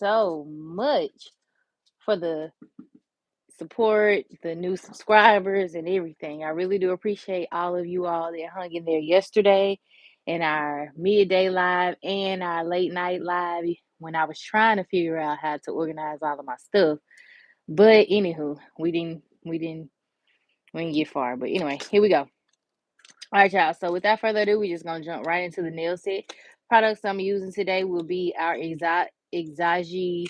so much for the support, the new subscribers, and everything. I really do appreciate all of you all that hung in there yesterday in our midday live and our late night live when I was trying to figure out how to organize all of my stuff. But anywho, we didn't get far. But anyway, here we go. All right, y'all. So without further ado, we're just gonna jump right into the nail set. Products I'm using today will be our Exagi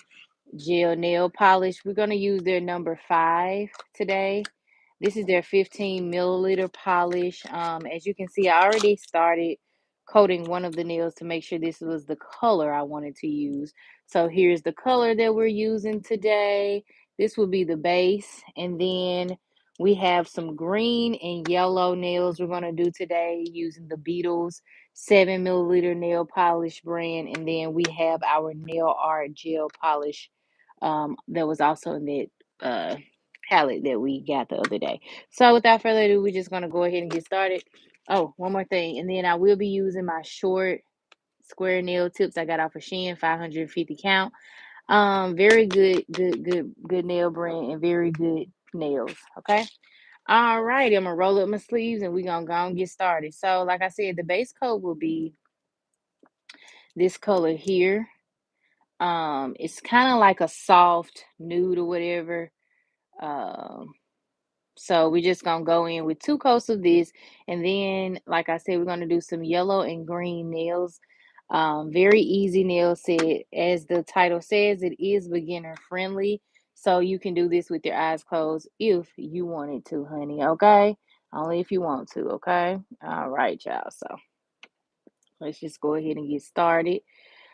gel nail polish. We're gonna use their number 5 today. This is their 15 milliliter polish. As you can see, I already started coating one of the nails to make sure this was the color I wanted to use. So here's the color that we're using today. This will be the base, and then we have some green and yellow nails we're going to do today using the Beetles 7 milliliter nail polish brand, and then we have our nail art gel polish that was also in that palette that we got the other day. So without further ado, we're just gonna go ahead and get started. Oh, one more thing, and then I will be using my short square nail tips I got off of Shein, 550 count. Very good nail brand and very good nails. Okay. All right, I'm gonna roll up my sleeves and we're gonna go and get started. So, like I said, the base coat will be this color here. It's kind of like a soft nude or whatever. Um, So we're just gonna go in with 2 coats of this, and then, like I said, we're gonna do some yellow and green nails. Very easy nail set. As the title says, it is beginner friendly, so you can do this with your eyes closed if you wanted to, honey. Okay, only if you want to. Okay. All right, y'all. So let's just go ahead and get started.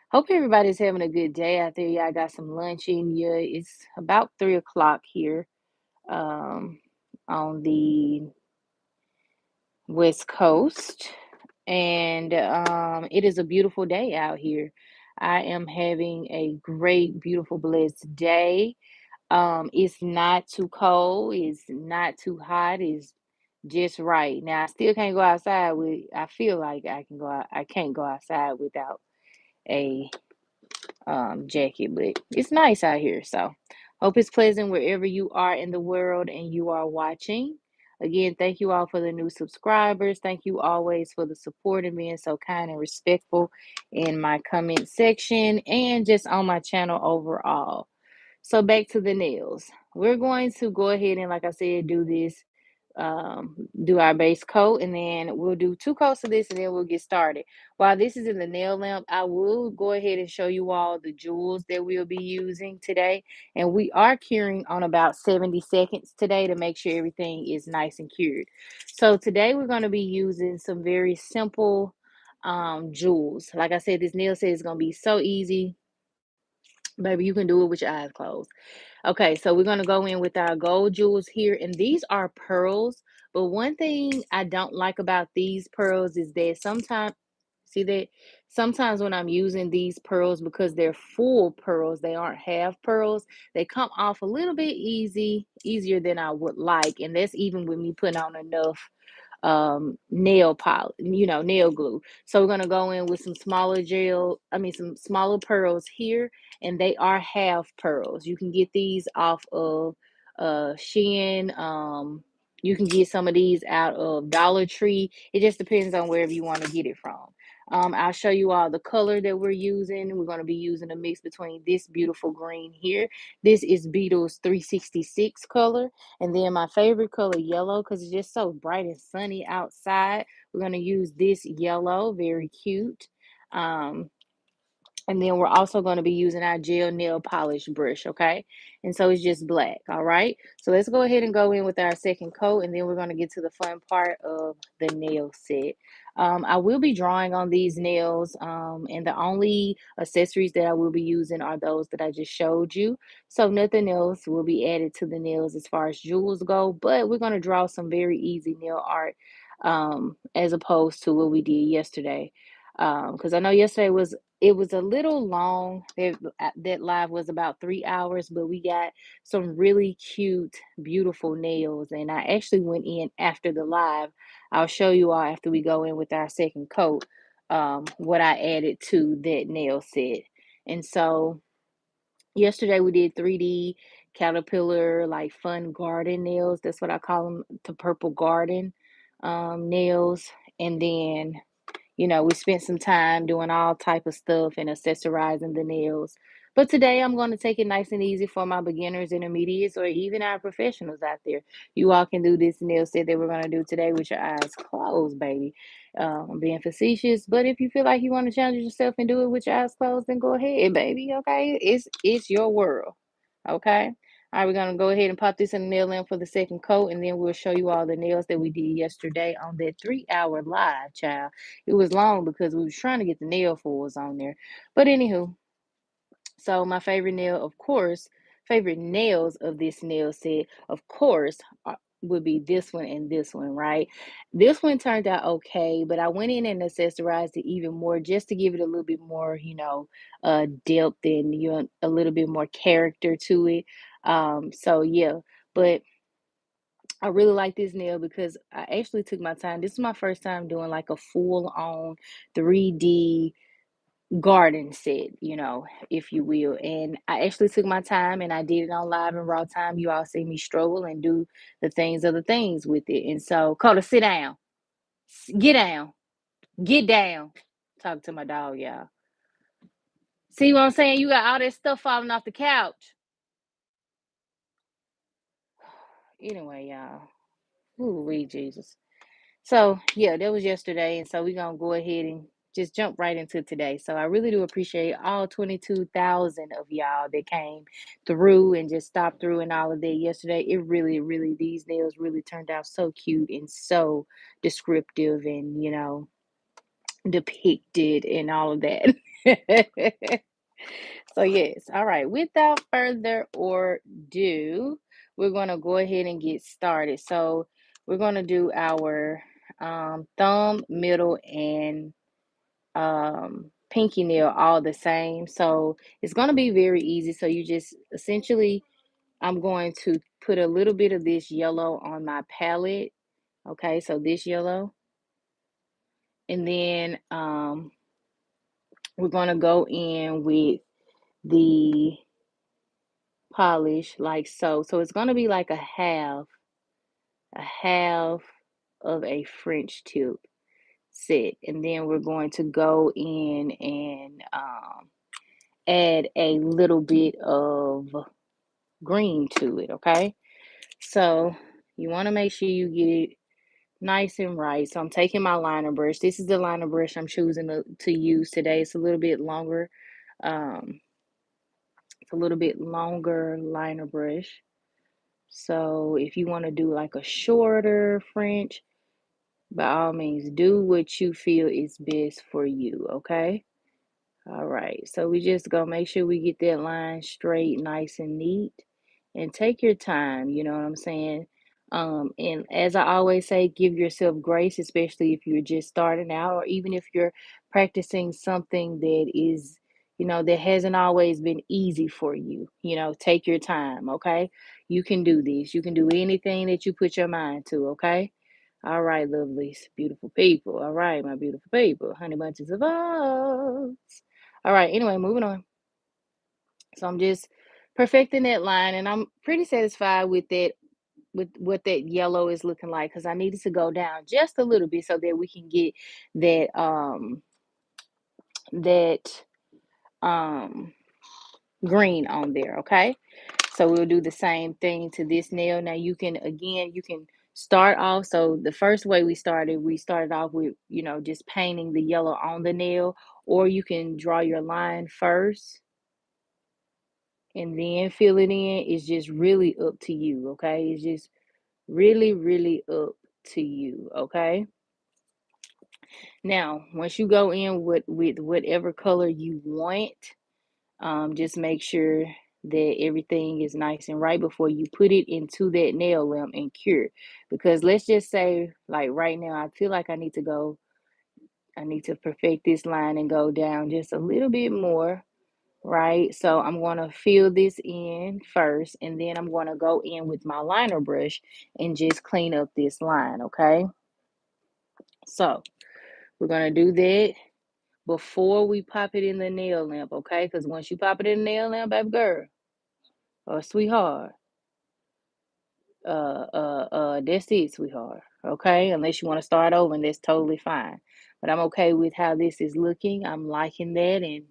Hope everybody's having a good day out there. Y'all got some lunch in you. It's about 3 o'clock here. Um, on the West Coast, and it is a beautiful day out here. I am having a great, beautiful, blessed day. It's not too cold, it's not too hot, it's just right. Now I still can't go outside with I feel like I can't go outside without a jacket, but it's nice out here. So, hope it's pleasant wherever you are in the world and you are watching. Again, thank you all for the new subscribers. Thank you always for the support and being so kind and respectful in my comment section and just on my channel overall. So, back to the nails. We're going to go ahead and, like I said, do our base coat, and then we'll do 2 coats of this and then we'll get started. While this is in the nail lamp, I will go ahead and show you all the jewels that we'll be using today, and we are curing on about 70 seconds today to make sure everything is nice and cured. So today we're going to be using some very simple jewels. Like I said, this nail set is going to be so easy, baby. You can do it with your eyes closed. Okay, so we're gonna go in with our gold jewels here, and these are pearls. But one thing I don't like about these pearls is that sometimes when I'm using these pearls, because they're full pearls, they aren't half pearls, they come off a little bit easier than I would like, and that's even with me putting on enough nail polish, nail glue. So we're going to go in with some smaller pearls here, and they are half pearls. You can get these off of Shein. You can get some of these out of Dollar Tree. It just depends on wherever you want to get it from. I'll show you all the color that we're using. We're going to be using a mix between this beautiful green here. This is Beetles 366 color. And then my favorite color, yellow, because it's just so bright and sunny outside. We're going to use this yellow, very cute. Um, and then we're also going to be using our gel nail polish brush, okay? And so it's just black, all right? So let's go ahead and go in with our second coat, and then we're going to get to the fun part of the nail set. I will be drawing on these nails, and the only accessories that I will be using are those that I just showed you. So nothing else will be added to the nails as far as jewels go, but we're going to draw some very easy nail art as opposed to what we did yesterday. Because I know yesterday was a little long. That live was about 3 hours, but we got some really cute, beautiful nails. And I actually went in after the live. I'll show you all after we go in with our second coat, what I added to that nail set. And so Yesterday we did 3D caterpillar, like fun garden nails. That's what I call them, the purple garden nails. And then we spent some time doing all type of stuff and accessorizing the nails. But today I'm going to take it nice and easy for my beginners, intermediates, or even our professionals out there. You all can do this nail set that we're going to do today with your eyes closed, baby. I'm being facetious, but if you feel like you want to challenge yourself and do it with your eyes closed, then go ahead, baby. Okay, it's your world. Okay. All right, we're gonna go ahead and pop this in the nail lamp for the second coat, and then we'll show you all the nails that we did yesterday on that 3 hour live, child. It was long because we was trying to get the nail foils on there. But anywho, so my favorite nail, of course, favorite nails of this nail set, of course, would be this one and this one, right? This one turned out okay, but I went in and accessorized it even more just to give it a little bit more, depth and a little bit more character to it. So yeah, but I really like this nail because I actually took my time. This is my first time doing like a full on 3D garden set, if you will. And I actually took my time and I did it on live and raw time. You all see me struggle and do the things of the things with it. And so, Coda, sit down, get down, get down. Talk to my dog, y'all. See what I'm saying? You got all that stuff falling off the couch. Anyway, y'all. Ooh, wee, Jesus. So yeah, that was yesterday, and so we're gonna go ahead and just jump right into today. So I really do appreciate all 22,000 of y'all that came through and just stopped through and all of that yesterday. It really, really, these nails really turned out so cute and so descriptive and depicted and all of that. So yes, all right. Without further ado, we're gonna go ahead and get started. So we're gonna do our thumb, middle, and pinky nail all the same. So it's gonna be very easy. So you just essentially, I'm going to put a little bit of this yellow on my palette. Okay, so this yellow, and then we're gonna go in with the polish like so. So it's gonna be like a half of a French tip set, and then we're going to go in and add a little bit of green to it. Okay, so you want to make sure you get it nice and right. So I'm taking my liner brush. This is the liner brush I'm choosing to use today. It's a little bit longer. Um, it's a little bit longer liner brush. So if you want to do like a shorter French, by all means, do what you feel is best for you, okay? All right, so we just gonna make sure we get that line straight, nice and neat, and take your time, you know what I'm saying? And as I always say, give yourself grace, especially if you're just starting out, or even if you're practicing something that is, that hasn't always been easy for you. Take your time, okay? You can do this. You can do anything that you put your mind to, okay? All right, lovelies, beautiful people. All right, my beautiful people, honey bunches of oats. All right, anyway, moving on. So I'm just perfecting that line, and I'm pretty satisfied with that, with what that yellow is looking like, because I needed to go down just a little bit so that we can get that um green on there, okay? So we'll do the same thing to this nail. Now you can start off. So the first way we started off with, just painting the yellow on the nail, or you can draw your line first and then fill it in. It's just really up to you, okay? It's just really, really up to you, okay? Now, once you go in with whatever color you want, just make sure that everything is nice and right before you put it into that nail lamp and cure. Because let's just say, like right now, I feel like I need to perfect this line and go down just a little bit more, right? So I'm going to fill this in first, and then I'm going to go in with my liner brush and just clean up this line, okay? So we're going to do that. before we pop it in the nail lamp, okay? Because once you pop it in the nail lamp, baby girl or sweetheart, that's it, sweetheart. Okay, unless you want to start over, and that's totally fine. But I'm okay with how this is looking. I'm liking that, and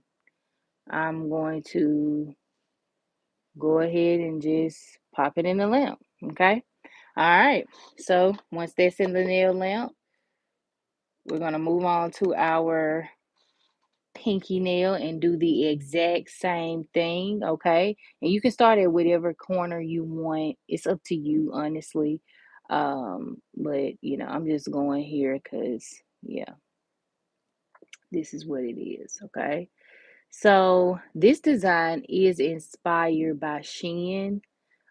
I'm going to go ahead and just pop it in the lamp. Okay. All right. So once that's in the nail lamp, we're gonna move on to our pinky nail and do the exact same thing, okay? And you can start at whatever corner you want. It's up to you, honestly. But I'm just going here because yeah, this is what it is, okay? So this design is inspired by Shein.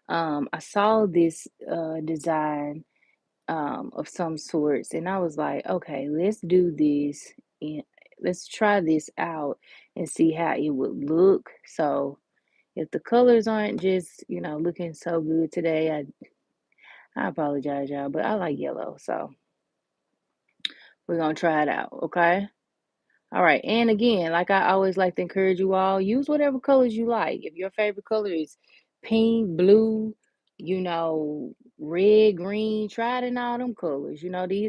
I saw this design of some sorts, and I was like, okay, let's do this and let's try this out and see how it would look. So if the colors aren't just looking so good today, I apologize, y'all, but I like yellow, so we're gonna try it out, okay? All right, and again, like I always like to encourage you all, use whatever colors you like. If your favorite color is pink, blue, red, green, try it in all them colors.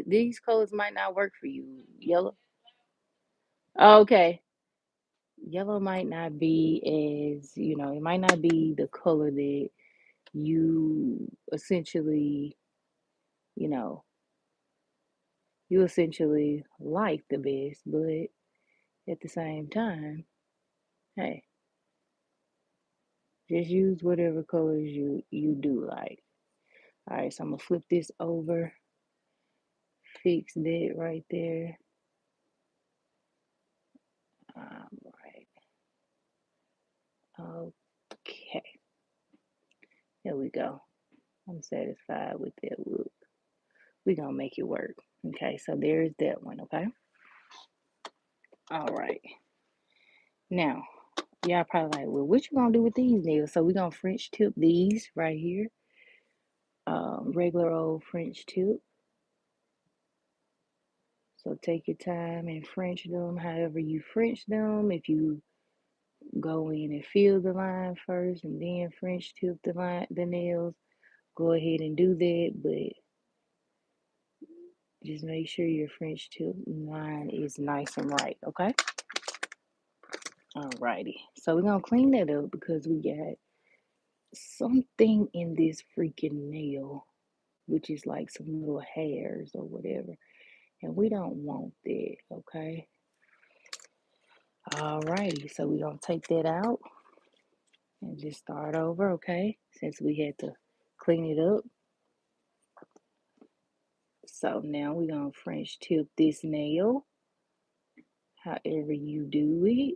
These colors might not work for you. Yellow. Okay. Yellow might not be it might not be the color that you essentially, you know, you essentially like the best, but at the same time, hey, just use whatever colors you do like. All right, so I'm gonna flip this over, fix that right there. Right. Okay. There we go. I'm satisfied with that look. We're gonna make it work. Okay, so there's that one, okay? All right. Now, y'all probably like, well, what you gonna do with these nails? So we're gonna French tip these right here. Regular old French tip. So take your time and French them however you French them. If you go in and fill the line first and then French tip the nails, go ahead and do that, but just make sure your French tip line is nice and right, okay? Alrighty. So we're gonna clean that up because we got something in this freaking nail, which is like some little hairs or whatever. And we don't want that, okay? Alrighty, so we're gonna take that out and just start over, okay? Since we had to clean it up. So now we're gonna French tip this nail, however you do it.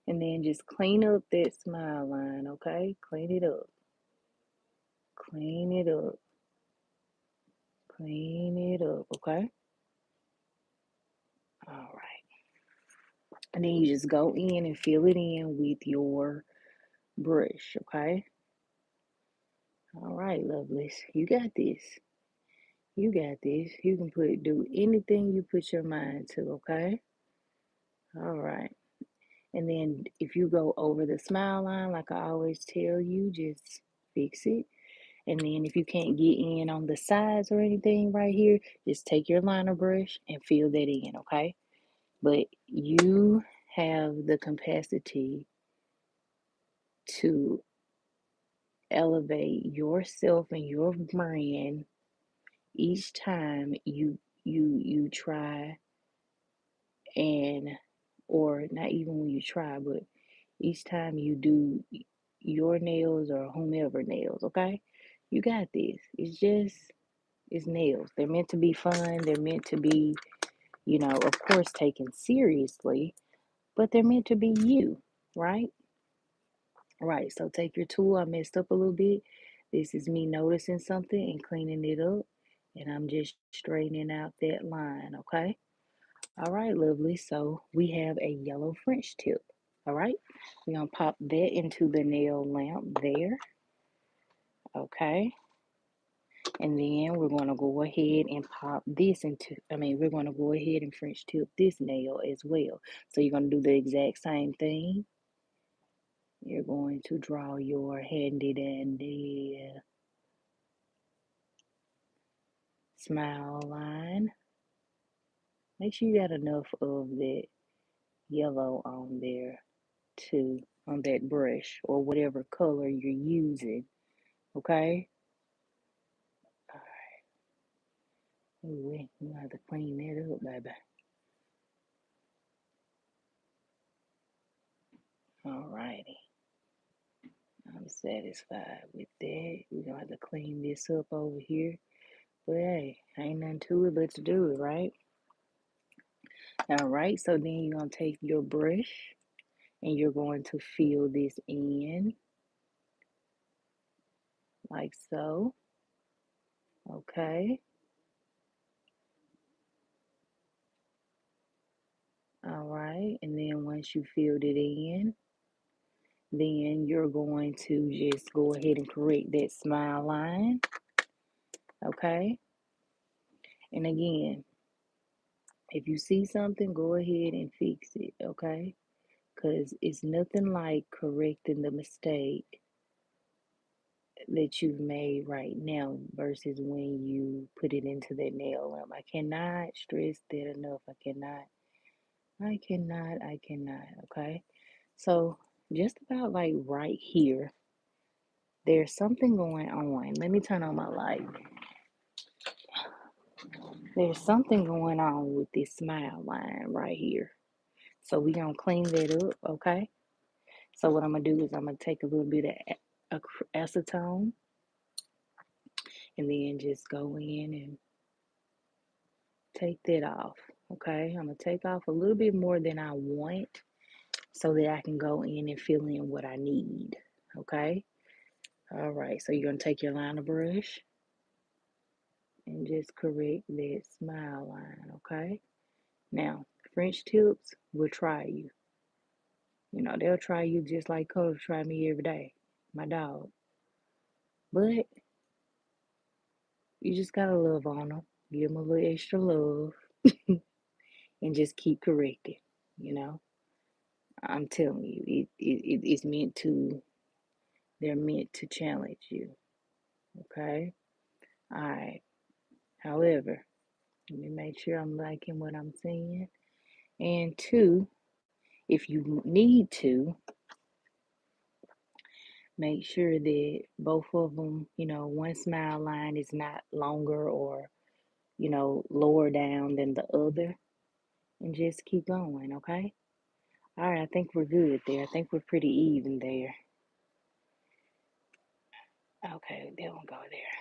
And then just clean up that smile line, okay? Clean it up. Clean it up. Clean it up, okay? All right. And then you just go in and fill it in with your brush, okay? All right, lovelies. You got this. You got this. You can do anything you put your mind to, okay? All right. And then if you go over the smile line, like I always tell you, just fix it. And then if you can't get in on the sides or anything right here, just take your liner brush and fill that in, okay? But you have the capacity to elevate yourself and your brand each time you try, and or not even when you try, but each time you do your nails or whomever nails, okay? You got this. It's nails. They're meant to be fun. They're meant to be, of course, taken seriously, but they're meant to be you, right? Right. So take your tool. I messed up a little bit. This is me noticing something and cleaning it up. And I'm just straightening out that line, okay? All right, lovely. So we have a yellow French tip. All right. We're going to pop that into the nail lamp there. Okay. And then we're going to go ahead and pop this we're going to go ahead and French tip this nail as well. So you're going to do the exact same thing. You're going to draw your handy dandy smile line. Make sure you got enough of that yellow on there too, on that brush or whatever color you're using. Okay? Alright. We have to clean that up, baby. Alrighty. I'm satisfied with that. We're gonna have to clean this up over here. But hey, ain't nothing to it but to do it, right? Alright, so then you're gonna take your brush and you're going to fill this in like so. Okay. Alright, and then once you filled it in, then you're going to just go ahead and correct that smile line. Okay. And again, if you see something, go ahead and fix it. Okay. Because it's nothing like correcting the mistake that you've made right now versus when you put it into that nail lamp. I cannot stress that enough. I cannot. Okay. So just about like right here, there's something going on. Let me turn on my light. There's something going on with this smile line right here. So we're going to clean that up, okay? So what I'm going to do is I'm going to take a little bit of acetone and then just go in and take that off, okay? I'm going to take off a little bit more than I want so that I can go in and fill in what I need, okay? All right, so you're going to take your liner brush and just correct that smile line, okay? Now, French tips will try you. You know, they'll try you just like Coach try me every day, my dog. But you just gotta love on them, give them a little extra love, and just keep correcting. You know, I'm telling you, it's meant to. They're meant to challenge you. Okay. All right. However, let me make sure I'm liking what I'm seeing. And two, if you need to, make sure that both of them, one smile line is not longer or lower down than the other, and just keep going, okay? All right, I think we're good there. I think we're pretty even there. Okay, there we go there.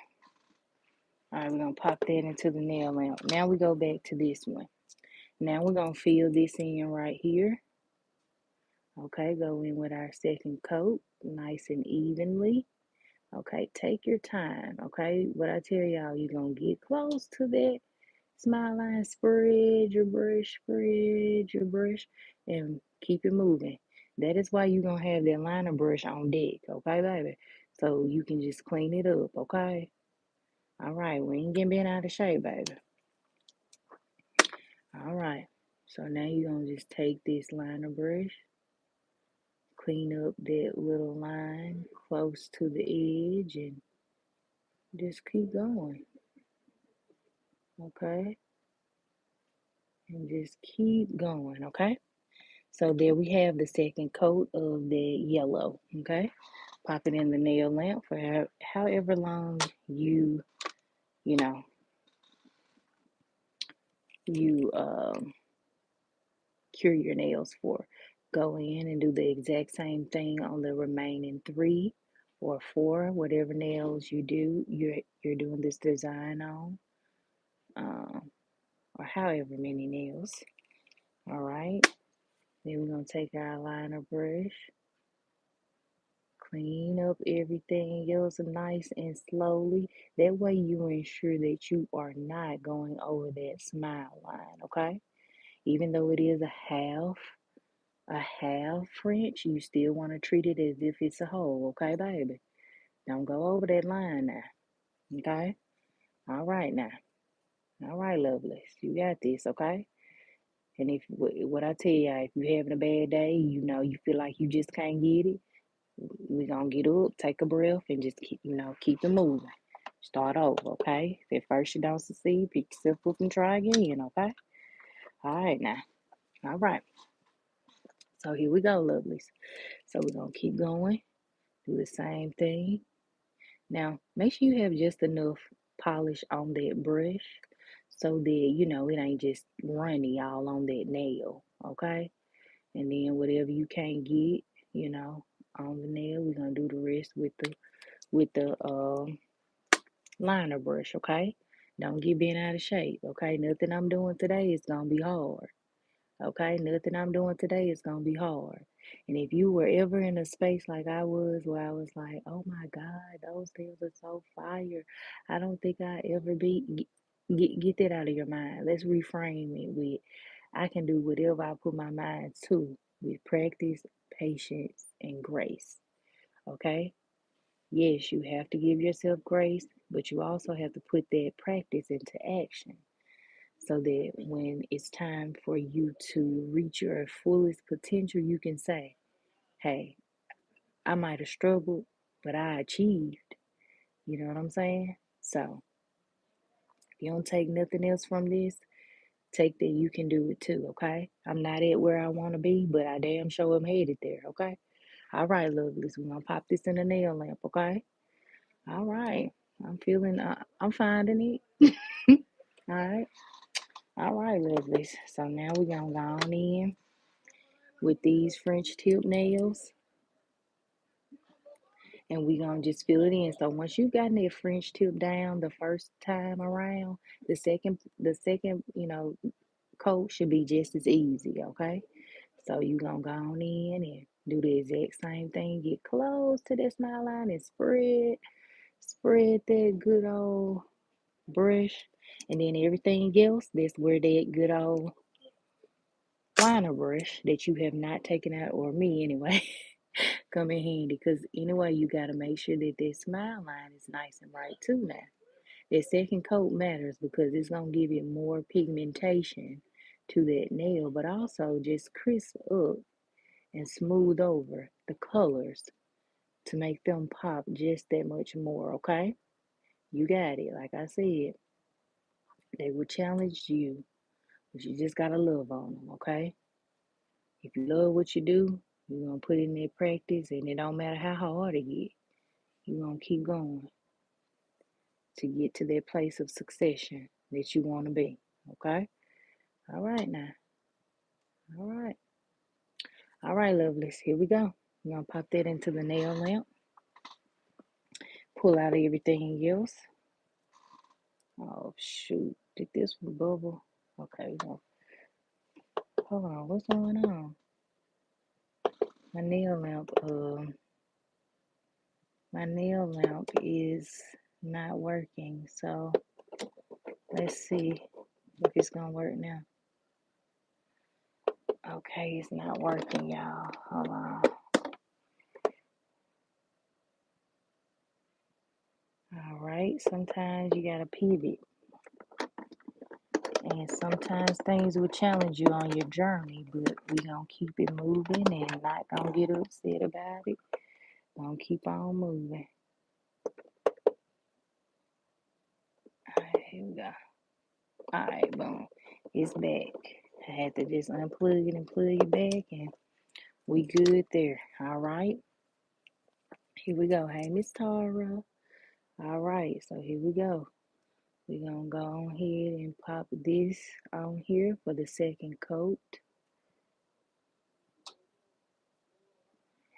All right, we're gonna pop that into the nail lamp. Now we go back to this one. Now we're gonna fill this in right here. Okay, go in with our second coat, nice and evenly. Okay, take your time. Okay, what I tell y'all, you're gonna get close to that smile line, spread your brush, and keep it moving. That is why you're going to have that liner brush on deck, okay, baby? So you can just clean it up, okay? All right, we ain't getting bent out of shape, baby. All right, so now you're going to just take this liner brush, clean up that little line close to the edge, and just keep going, okay? And just keep going, okay? So there we have the second coat of the yellow, okay? Pop it in the nail lamp for however long you know, you cure your nails for. Go in and do the exact same thing on the remaining 3 or 4, whatever nails you're doing this design on, or however many nails. All right. Then we're gonna take our liner brush, clean up everything else nice and slowly. That way you ensure that you are not going over that smile line, okay? Even though it is a half French, you still want to treat it as if it's a whole, okay, baby? Don't go over that line now. Okay? All right now. All right, Lovelace. You got this, okay? And if what I tell you, if you're having a bad day, you feel like you just can't get it, we're gonna get up, take a breath, and just keep it moving. Start over, okay? If at first you don't succeed, pick yourself up and try again, okay? All right now. All right. So here we go, lovelies. So we're gonna keep going, do the same thing. Now, make sure you have just enough polish on that brush so that it ain't just runny all on that nail, okay? And then whatever you can't get, you know, on the nail, we're gonna do the rest with the liner brush, okay? Don't get bent out of shape, okay? Nothing I'm doing today is gonna be hard, okay? Nothing I'm doing today is gonna be hard. And if you were ever in a space like I was, where I was like, oh my God, those nails are so fire, I don't think I ever be, get that out of your mind. Let's reframe it with, I can do whatever I put my mind to with practice, patience, and grace, okay? Yes, you have to give yourself grace, but you also have to put that practice into action so that when it's time for you to reach your fullest potential, you can say, hey, I might have struggled, but I achieved. You know what I'm saying? So if you don't take nothing else from this, take that you can do it too, okay? I'm not at where I want to be, but I damn sure am headed there, okay? All right, lovelies, we're going to pop this in a nail lamp, okay? All right. I'm finding it. All right. All right, lovelies. So now we're going to go on in with these French tip nails and we're going to just fill it in. So once you've gotten that French tip down the first time around, the second coat should be just as easy, okay? So you're going to go on in and do the exact same thing. Get close to that smile line and spread that good old brush, and then everything else, that's where that good old liner brush that you have not taken out, or me anyway, come in handy. Because anyway, you got to make sure that that smile line is nice and right too now. That second coat matters because it's going to give it more pigmentation to that nail, but also just crisp up and smooth over the colors to make them pop just that much more, okay? You got it. Like I said, they will challenge you, but you just gotta love on them, okay? If you love what you do, you're gonna put in that practice, and it don't matter how hard it get. You're gonna keep going to get to that place of succession that you want to be, okay? All right now. All right. All right, lovelies. Here we go. We're gonna pop that into the nail lamp. Pull out everything else. Oh shoot! Did this one bubble? Okay, hold on. What's going on? My nail lamp. My nail lamp is not working, so let's see if it's gonna work now. Okay, it's not working, y'all. Hold on. All right, sometimes you gotta pivot, and sometimes things will challenge you on your journey, but we gonna keep it moving and not gonna get upset about it. Gonna keep on moving. All right, here we go. All right, boom. It's back. I had to just unplug it and plug it back, and we good there. All right. Here we go. Hey, Miss Tara. All right, so here we go. We're going to go on ahead and pop this on here for the second coat.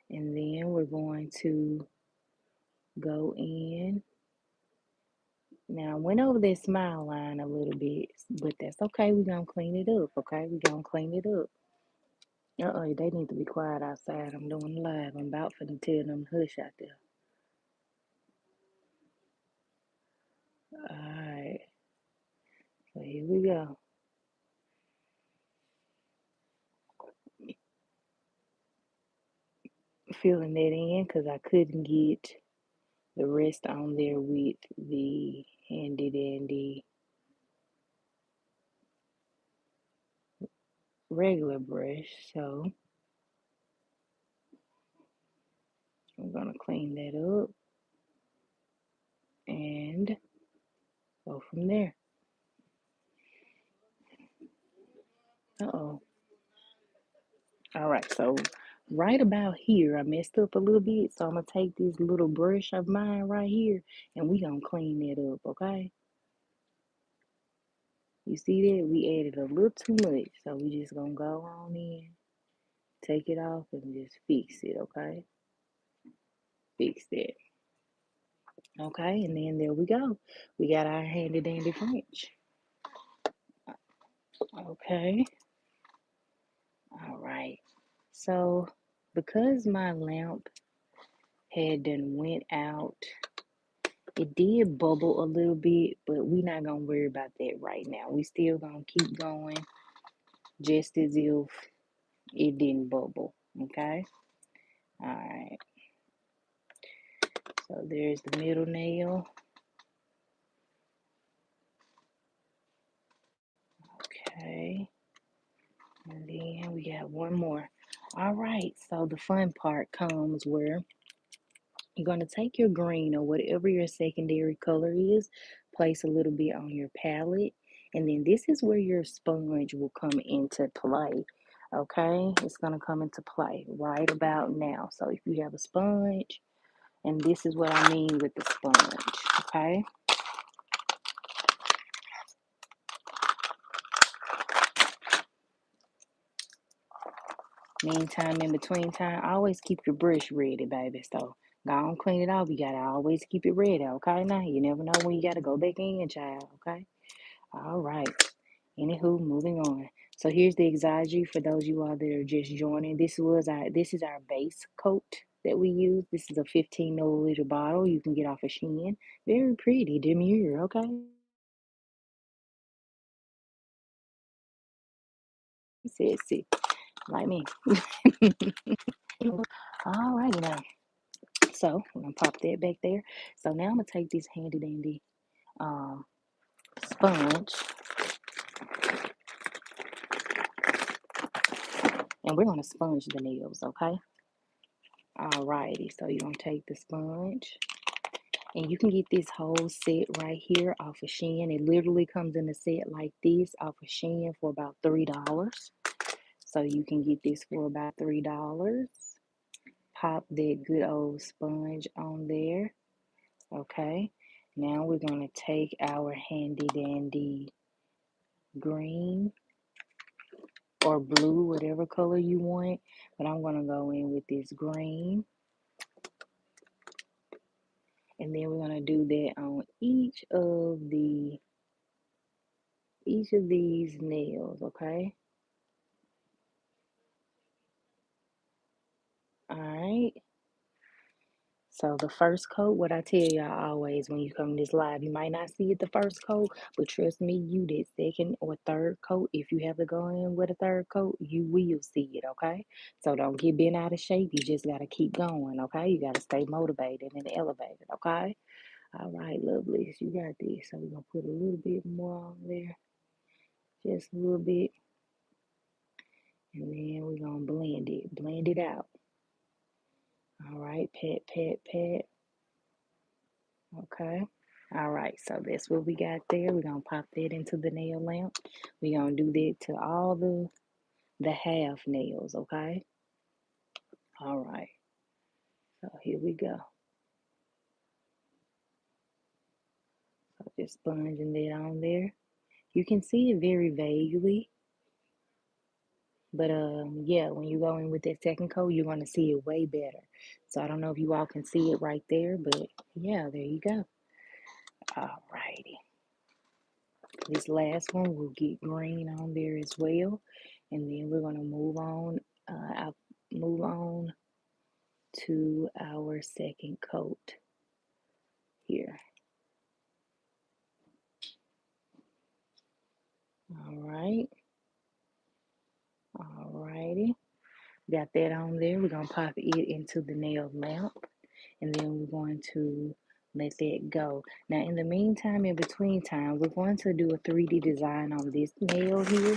And then we're going to go in. Now, I went over that smile line a little bit, but that's okay. We're going to clean it up, okay? We're going to clean it up. They need to be quiet outside. I'm doing live. I'm about for to tell them hush out there. All right, so here we go. Filling that in because I couldn't get the rest on there with the handy dandy regular brush. So I'm gonna clean that up and go from there. Uh-oh. All right, so right about here, I messed up a little bit, so I'm gonna take this little brush of mine right here, and we gonna clean it up, okay? You see that? We added a little too much, so we just gonna go on in, take it off, and just fix it, okay? Fix that, okay? And then there we go. We got our handy dandy French, okay? All right. So because my lamp had done went out, it did bubble a little bit, but we not gonna worry about that right now. We still gonna keep going just as if it didn't bubble. Okay. All right. So there's the middle nail. Okay. And then we got one more. All right. So the fun part comes where you're going to take your green or whatever your secondary color is, place a little bit on your palette, and then this is where your sponge will come into play. Okay, it's going to come into play right about now. So if you have a sponge, and this is what I mean with the sponge, okay? Meantime, in between time, always keep your brush ready, baby. So go on, clean it off. You got to always keep it ready, okay? Now, you never know when you got to go back in, child, okay? All right. Anywho, moving on. So here's the Exagi for those you all that are just joining. This is our base coat that we use. This is a 15 milliliter bottle you can get off of Shein. Very pretty, demure, okay? Sexy, like me. All righty now. So we're gonna pop that back there. So now I'm gonna take this handy dandy um, sponge, and we're gonna sponge the nails, okay? All righty. So you're gonna take the sponge. And you can get this whole set right here off of Shein. It literally comes in a set like this off of Shein for about $3. So you can get this for about $3. Pop that good old sponge on there. Okay. Now we're going to take our handy dandy green or blue, whatever color you want. But I'm going to go in with this green. And then we're going to do that on each of these nails, okay? All right. So the first coat, what I tell y'all always when you come this live, you might not see it the first coat, but trust me, you did second or third coat. If you have to go in with a third coat, you will see it, okay? So don't get bent out of shape. You just gotta keep going, okay? You gotta stay motivated and elevated, okay? All right, lovely. You got this. So we're gonna put a little bit more on there, just a little bit, and then we're gonna blend it out. All right, pat, pat, pat. Okay. All right. So that's what we got there. We're gonna pop that into the nail lamp. We're gonna do that to all the half nails. Okay. All right. So here we go. So just sponging that on there. You can see it very vaguely, but yeah, when you go in with that second coat, you're gonna see it way better. So I don't know if you all can see it right there, but yeah, there you go. All righty. This last one will get green on there as well, and then we're gonna move on. I'll move on to our second coat here. All right, all righty. Got that on there. We're gonna pop it into the nail lamp, and then we're going to let that go. Now, in the meantime, in between time, we're going to do a 3D design on this nail here.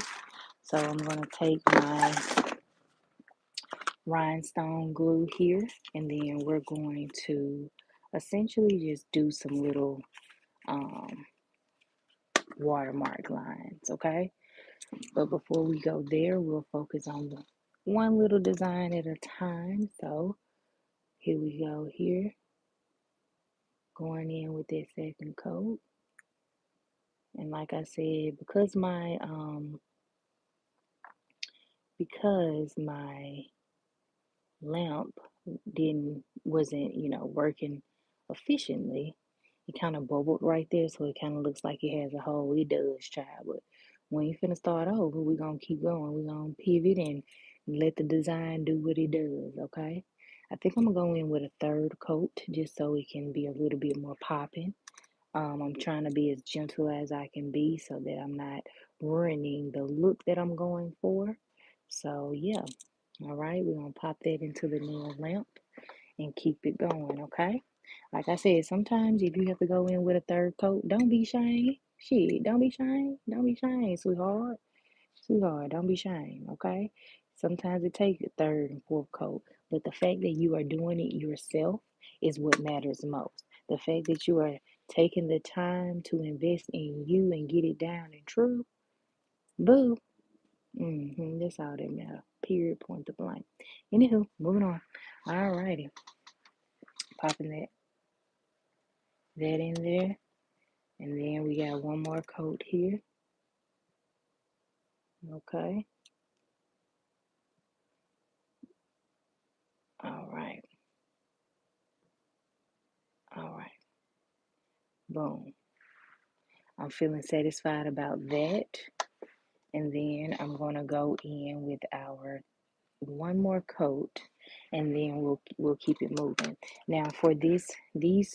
So I'm going to take my rhinestone glue here, and then we're going to essentially just do some little um, watermark lines, okay? But before we go there, we'll focus on the one little design at a time. So here we go here, going in with that second coat. And like I said, because my lamp wasn't working efficiently, it kind of bubbled right there, so it kind of looks like it has a hole. It does, child, but when you finna start over, we're gonna keep going. We're gonna pivot and let the design do what it does, okay? I think I'm gonna go in with a third coat just so it can be a little bit more popping. I'm trying to be as gentle as I can be so that I'm not ruining the look that I'm going for. So yeah, all right, we're gonna pop that into the nail lamp and keep it going, okay? Like I said, sometimes if you have to go in with a third coat, don't be shy. Shit, don't be shy. Don't be shy, sweetheart. Sweetheart, don't be shy, okay? Sometimes it takes a third and fourth coat, but the fact that you are doing it yourself is what matters most. The fact that you are taking the time to invest in you and get it down and true, boo. That's all that matters. Period, point to blank. Anywho, moving on. Alrighty, popping that in there. And then we got one more coat here. Okay. All right. All right. Boom. I'm feeling satisfied about that. And then I'm going to go in with our one more coat, and then we'll keep it moving. Now for these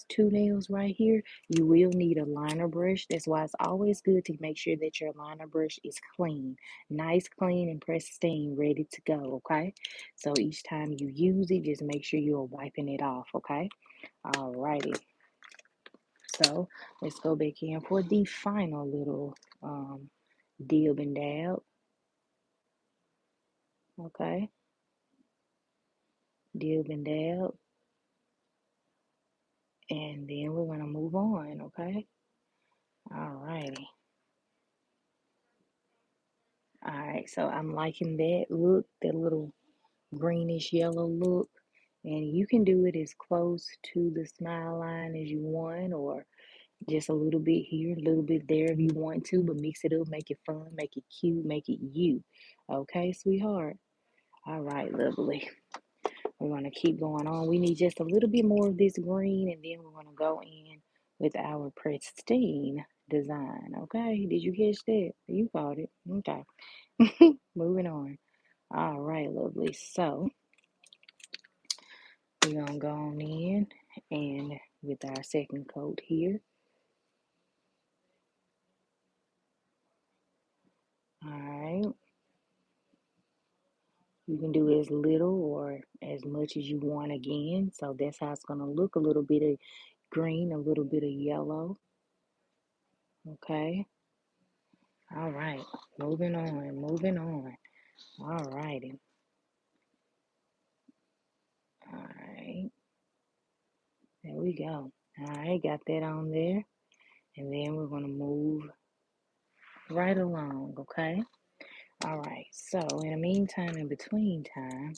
two nails right here, you will need a liner brush. That's why it's always good to make sure that your liner brush is clean, nice, clean, and pristine, ready to go. Okay, so each time you use it, just make sure you're wiping it off. Okay, alrighty. So let's go back in for the final little dib and dab. Okay, dib and dab. And then we're going to move on, okay? All righty. All right, so I'm liking that look, that little greenish yellow look. And you can do it as close to the smile line as you want, or just a little bit here, a little bit there if you want to, but mix it up, make it fun, make it cute, make it you. Okay, sweetheart? All right, lovely. We're going to keep going on. We need just a little bit more of this green, and then we're going to go in with our pristine design. Okay, did you catch that? You caught it. Okay, moving on. All right, lovely. So we're going to go on in and with our second coat here. All right. You can do as little or as much as you want again. So that's how it's going to look. A little bit of green, a little bit of yellow. Okay. All right. Moving on. Moving on. All righty. All right. There we go. All right. Got that on there. And then we're going to move right along. Okay. All right. So in the meantime, in between time,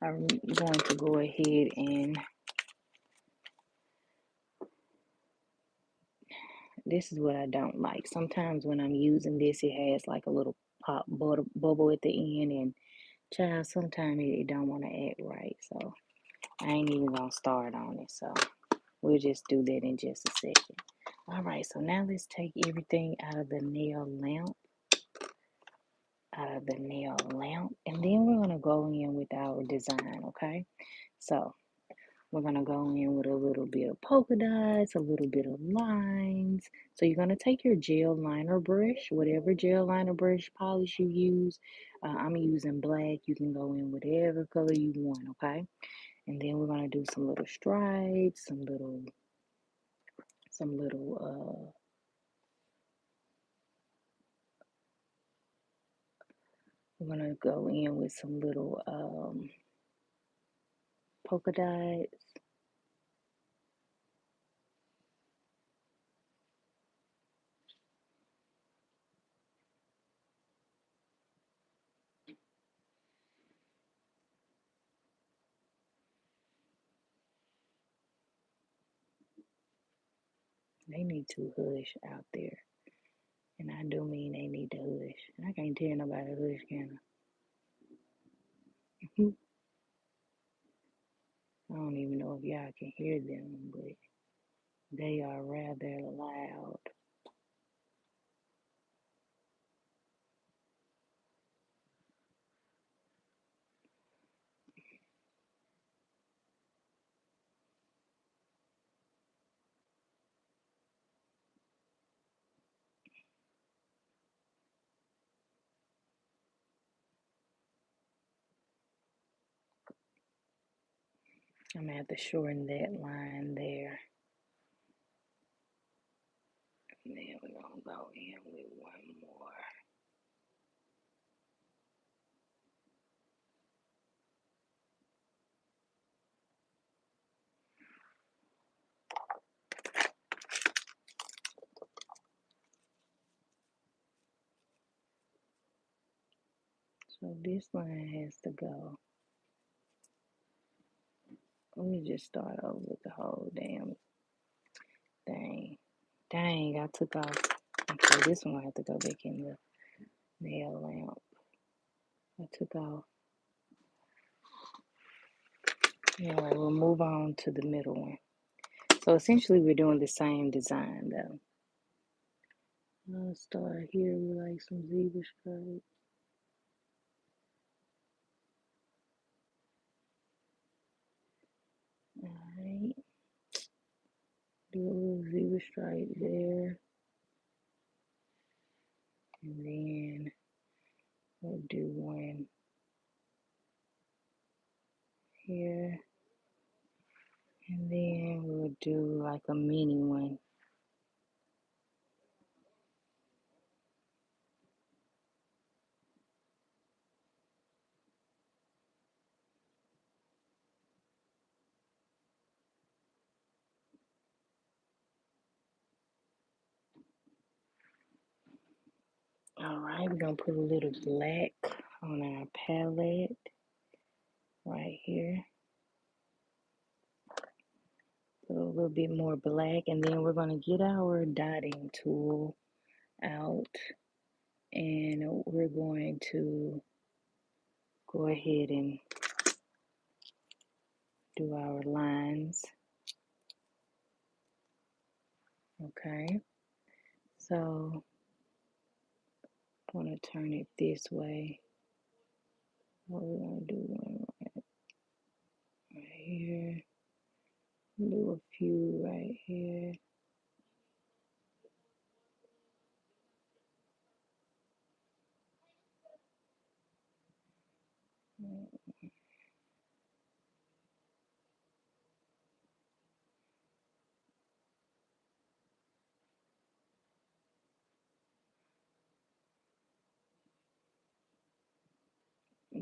I'm going to go ahead and this is what I don't like. Sometimes when I'm using this, it has like a little pop bubble at the end, and child, sometimes it don't want to act right. So I ain't even gonna start on it. So we'll just do that in just a second. All right, so now let's take everything out of the nail lamp, and then we're gonna go in with our design. Okay, so we're going to go in with a little bit of polka dots, a little bit of lines. So you're going to take your gel liner brush, whatever gel liner brush polish you use. I'm using black. You can go in whatever color you want, okay? And then we're gonna do some little stripes, some little we're gonna go in with some little polka dots. They need to hush out there. And I do mean they need to hush. I can't tell nobody to hush, can I? I don't even know if y'all can hear them, but they are rather loud. I'm gonna have to shorten that line there. And then we're gonna go in with one more. So this line has to go. Let me just start over with the whole damn thing. Dang, I took off. Okay, this one I have to go back in the nail lamp. I took off. Anyway, we'll move on to the middle one. So essentially we're doing the same design though. I'll start here with like some zebra stripes. Alright. Do a little zebra stripe there. And then we'll do one here. And then we'll do like a mini one. Alright, we're gonna put a little black on our palette right here. Put a little bit more black, and then we're gonna get our dotting tool out, and we're going to go ahead and do our lines. Okay, so I'm gonna turn it this way. What we're gonna do one right here, do a few right here.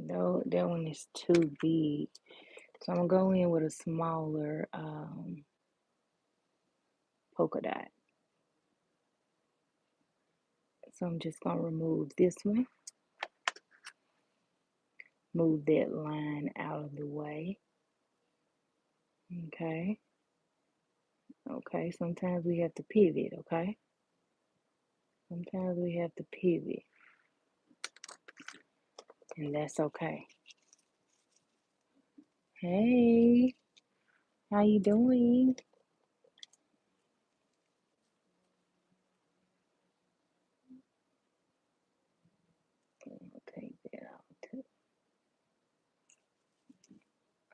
Though that one is too big, so I'm gonna go in with a smaller polka dot. So I'm just gonna remove this one, move that line out of the way. Okay. Okay, sometimes we have to pivot, okay? Sometimes we have to pivot, and that's okay. Hey, how you doing? I'll take that out too.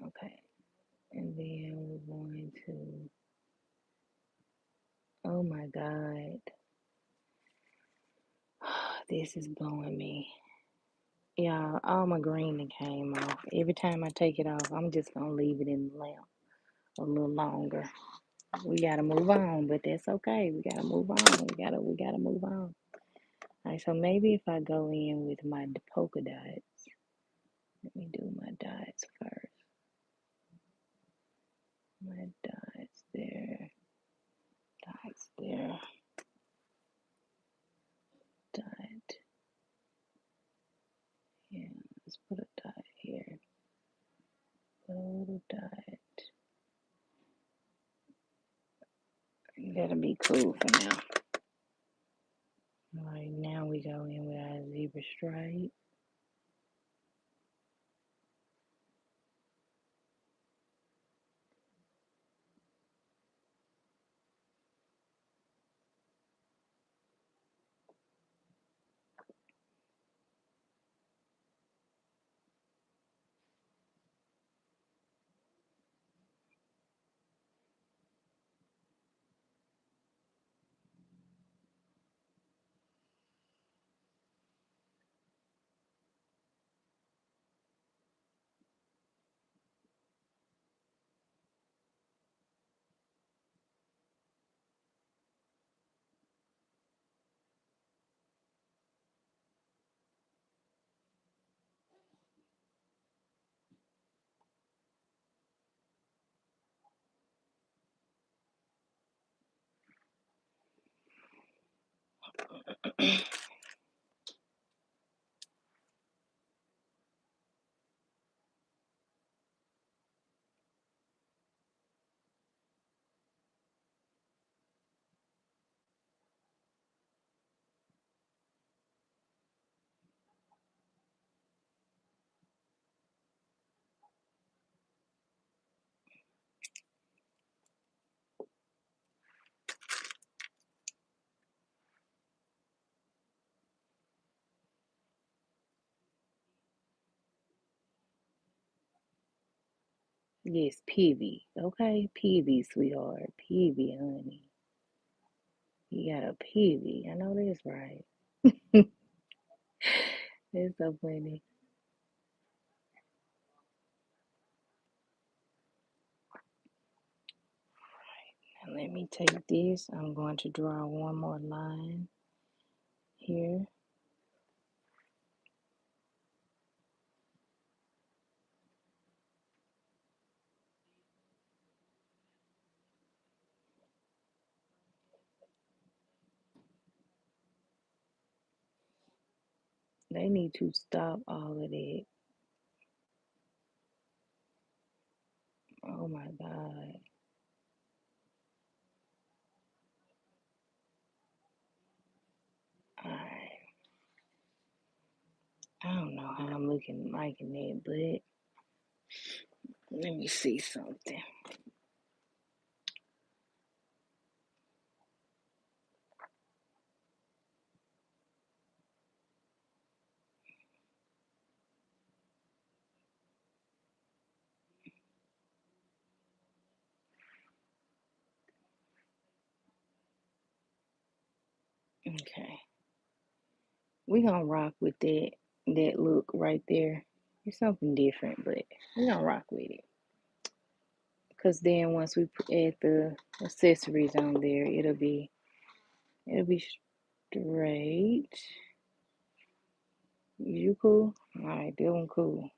Okay, and then we're going to, oh my God, this is blowing me. Yeah, all my green that came off. Every time I take it off, I'm just gonna leave it in the lamp a little longer. We gotta move on, but that's okay. We gotta move on. We gotta move on. All right, so maybe if I go in with my polka dots, let me do my dots first. My dots there, dots there, dot. Yeah, let's put a dot here. Put a little dot. That'll be cool for now. All right, now we go in with our zebra stripe. Yes, PV. Okay, PV, sweetheart. PV, honey. You got a PV. I know that's right. That's so funny. Now let me take this. I'm going to draw one more line here. They need to stop all of that. Oh my God. I I don't know how I'm looking liking it, but let me see something. Okay. We gonna rock with that look right there. It's something different, but we gonna rock with it. Cause then once we add the accessories on there, it'll be straight. You cool? All right, that one cool.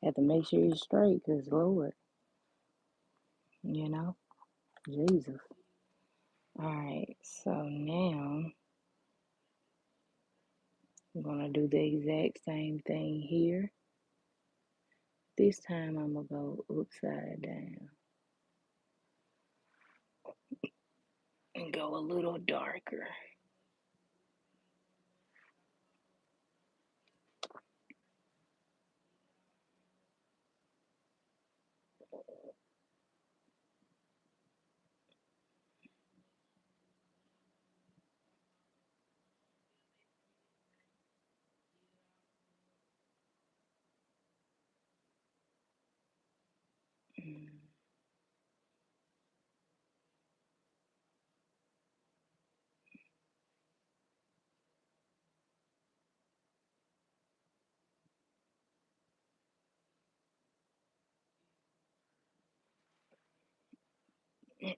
Have to make sure it's straight, cause Lord, you know, Jesus. All right, so now I'm gonna do the exact same thing here. This time I'm gonna go upside down and go a little darker. Mm. I'm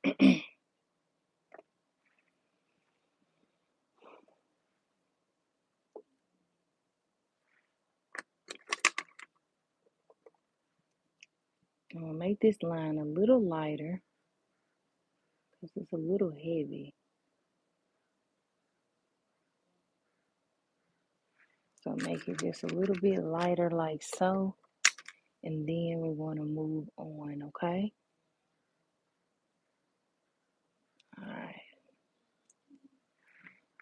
gonna make this line a little lighter because it's a little heavy. So make it just a little bit lighter like so. And then we're going to move on, okay? All right.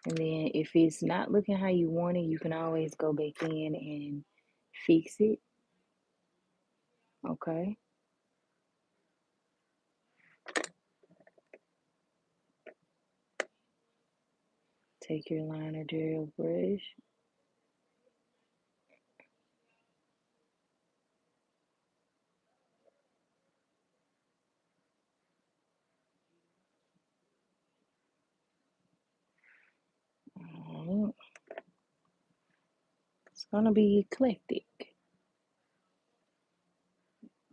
And then if it's not looking how you want it, you can always go back in and fix it, okay? Take your liner gel brush. It's gonna be eclectic,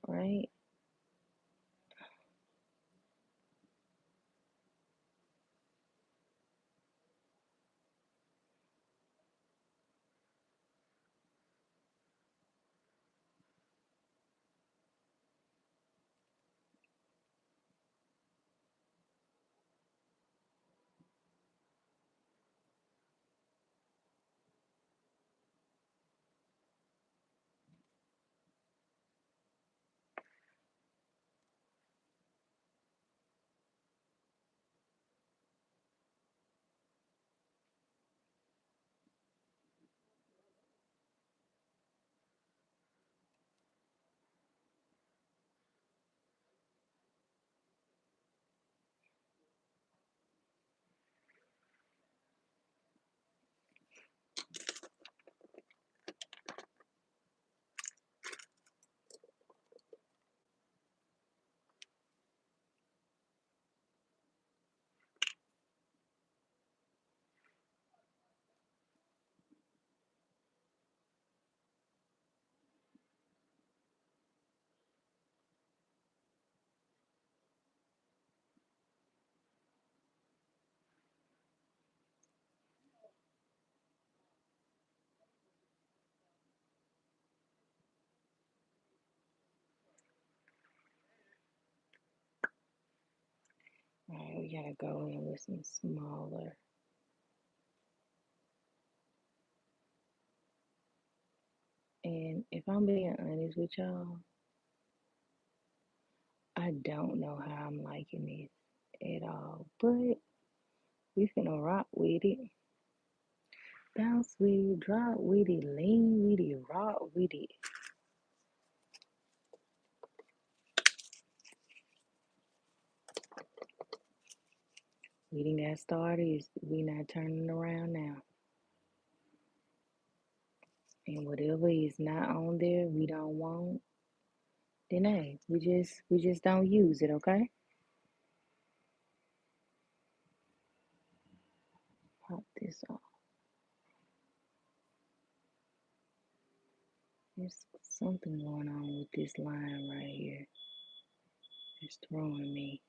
right? All right, we gotta go in with some smaller. And if I'm being honest with y'all, I don't know how I'm liking this at all. But we finna rock with it. Bounce with it, drop with it, lean with it, rock with it. We didn't got started. We not turning around now. And whatever is not on there, we don't want. Then hey, we just don't use it, okay? Pop this off. There's something going on with this line right here. It's throwing me.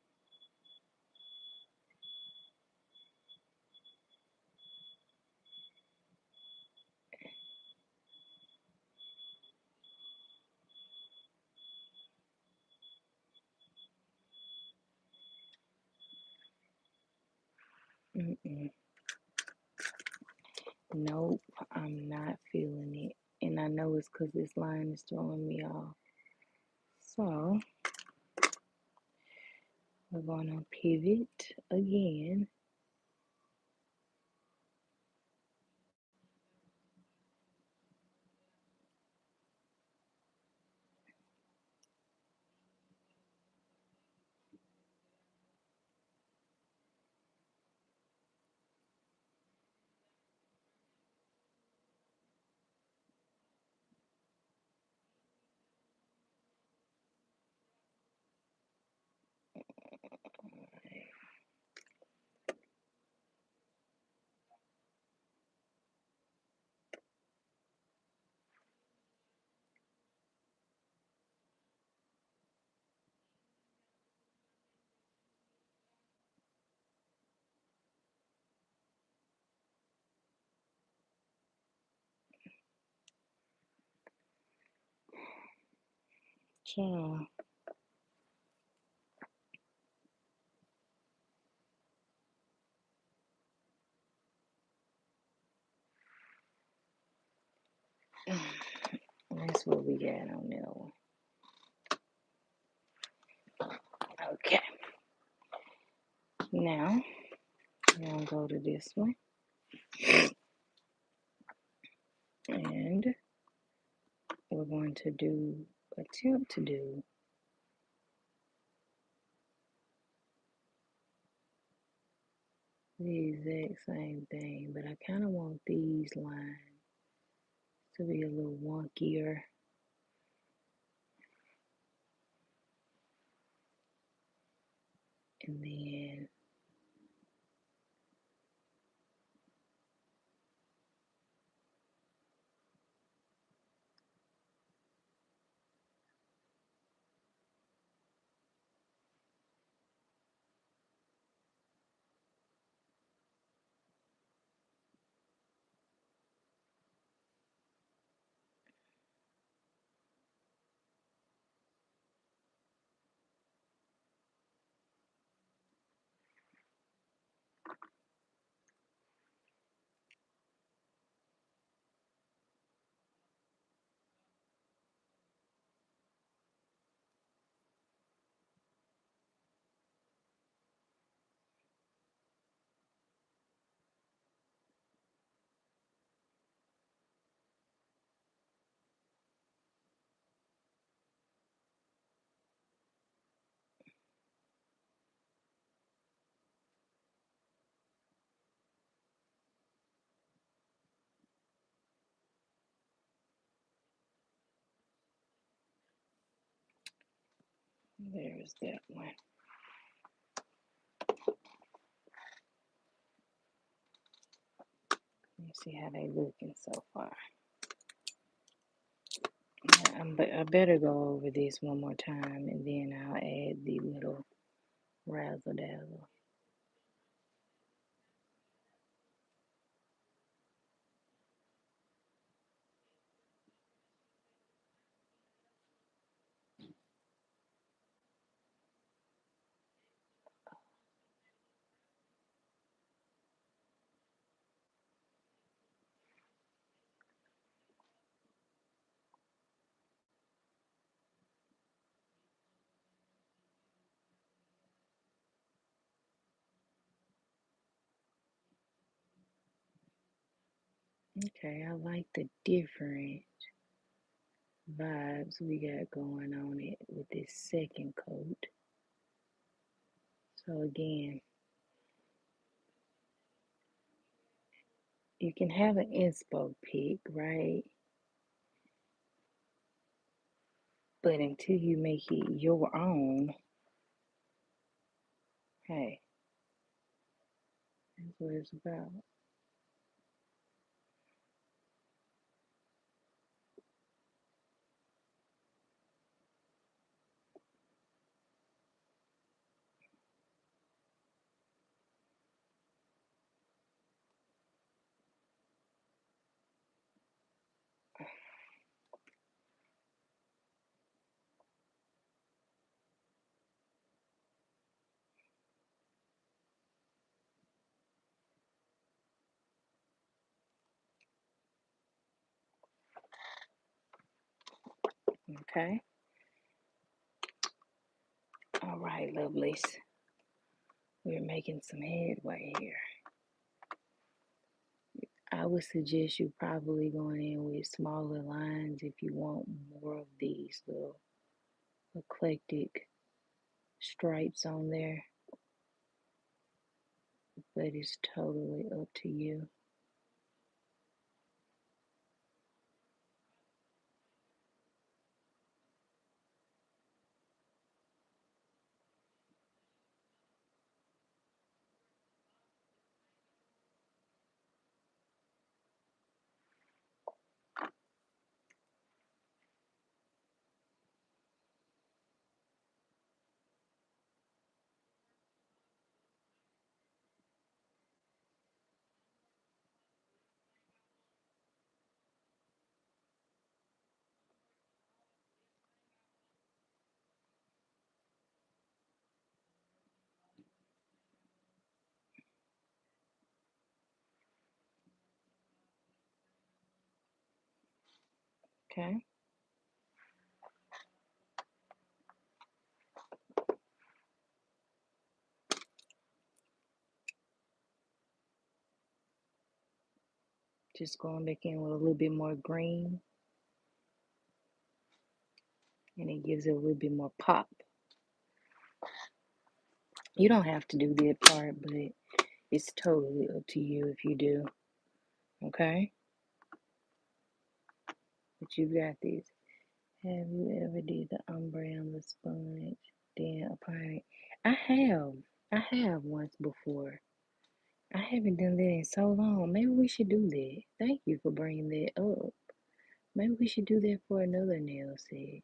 Mm-mm. Nope, I'm not feeling it. And I know it's because this line is throwing me off. So, we're going to pivot again. So that's what we got on that one. Okay. Now we're gonna go to this one and we're going to attempt to do the exact same thing, but I kind of want these lines to be a little wonkier. And then there's that one. Let's see how they looking so far. I better go over this one more time and then I'll add the little razzle dazzle. Okay, I like the different vibes we got going on it with this second coat. So again, you can have an inspo pick, right? But until you make it your own, hey, that's what it's about. Okay. All right, lovelies. We're making some headway here. I would suggest you probably going in with smaller lines if you want more of these little eclectic stripes on there, but it's totally up to you. Okay. Just going back in with a little bit more green, and it gives it a little bit more pop. You don't have to do that part, but it's totally up to you if you do. Okay? But you got this. Have you ever did the ombre on the sponge? Then apply it. I have. I have once before. I haven't done that in so long. Maybe we should do that. Thank you for bringing that up. Maybe we should do that for another nail set.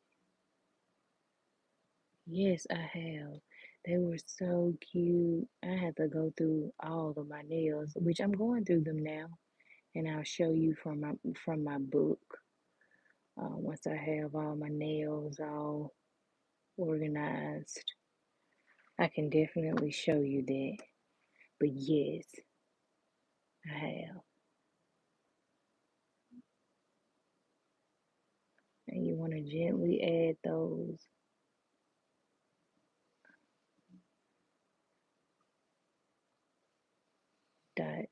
Yes, I have. They were so cute. I had to go through all of my nails, which I'm going through them now, and I'll show you from my book. Once I have all my nails all organized, I can definitely show you that. But yes, I have. And you want to gently add those dots.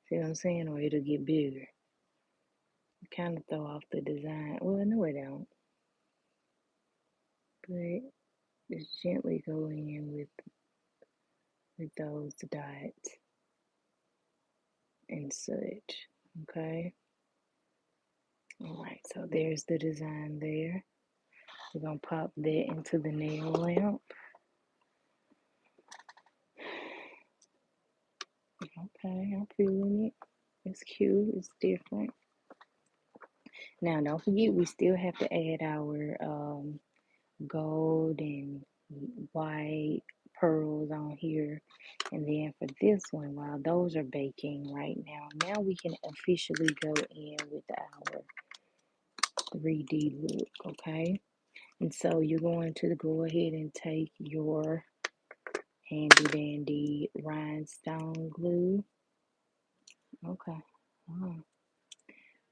See what I'm saying? Or it'll get bigger. Kind of throw off the design. Well, no, it don't. But just gently go in with those dots and such. Okay. All right. So there's the design there. We're gonna pop that into the nail lamp. Okay, I'm feeling it. It's cute. It's different. Now, don't forget, we still have to add our gold and white pearls on here. And then for this one, while those are baking right now we can officially go in with our 3D look, okay? And so you're going to go ahead and take your handy dandy rhinestone glue. Okay.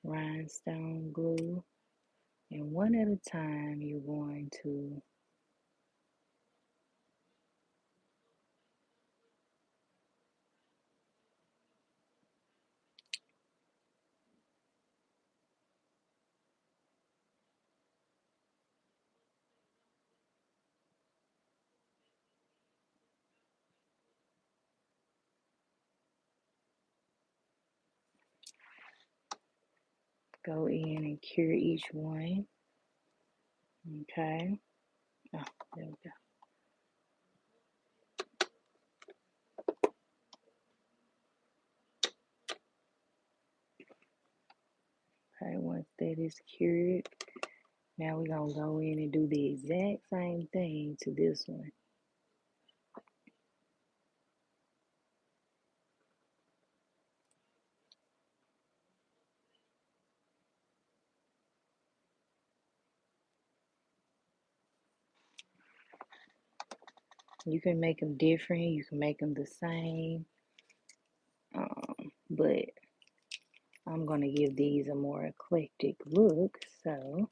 Rhinestone glue. And one at a time, you're going to go in and cure each one. Okay. Oh, there we go. Okay, once that is cured, now we're going to go in and do the exact same thing to this one. You can make them different, you can make them the same, but I'm going to give these a more eclectic look, so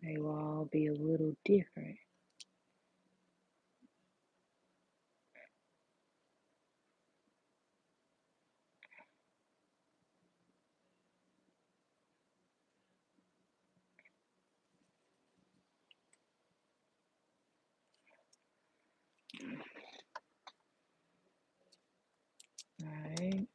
they will all be a little different. Alright.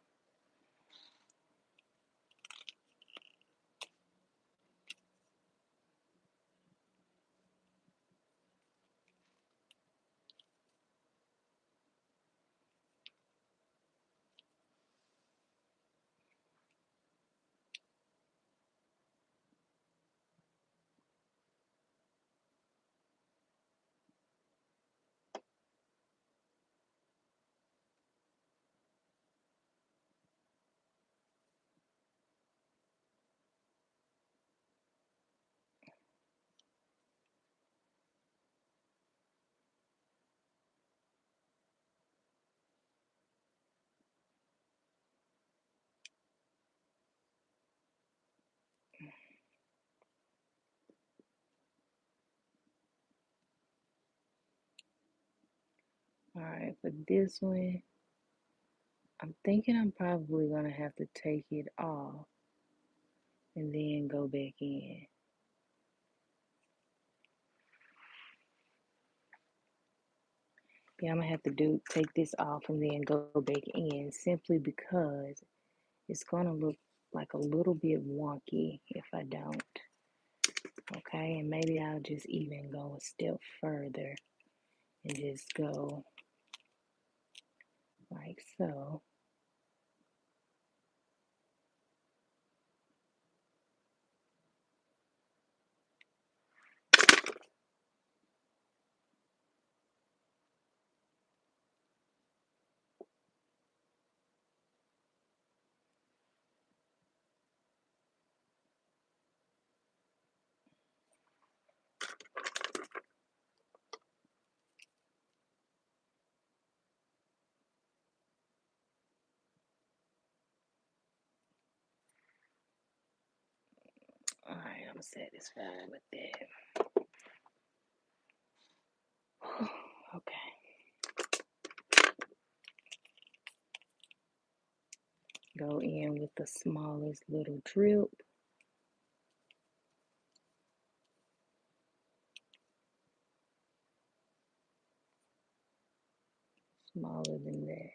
All right, for this one, I'm thinking I'm probably gonna have to take it off and then go back in. Yeah, I'm gonna have to take this off and then go back in simply because it's gonna look like a little bit wonky if I don't. Okay, and maybe I'll just even go a step further and just go like so. All right, I'm satisfied with that. Okay. Go in with the smallest little drip. Smaller than that.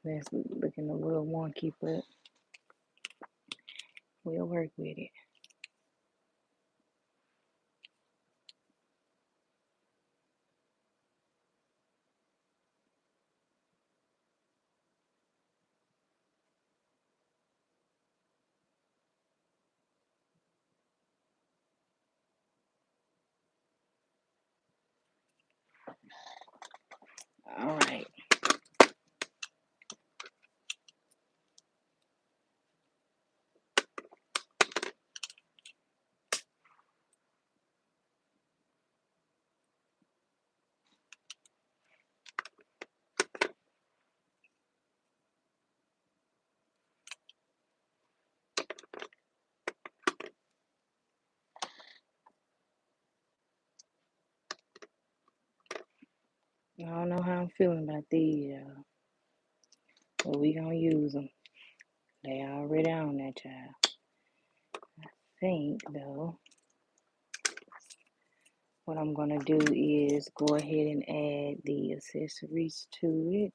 That's looking a little wonky, but we'll work with it. All right. I don't know how I'm feeling about these, but we gonna use them. They already on that child. I think though, what I'm gonna do is go ahead and add the accessories to it.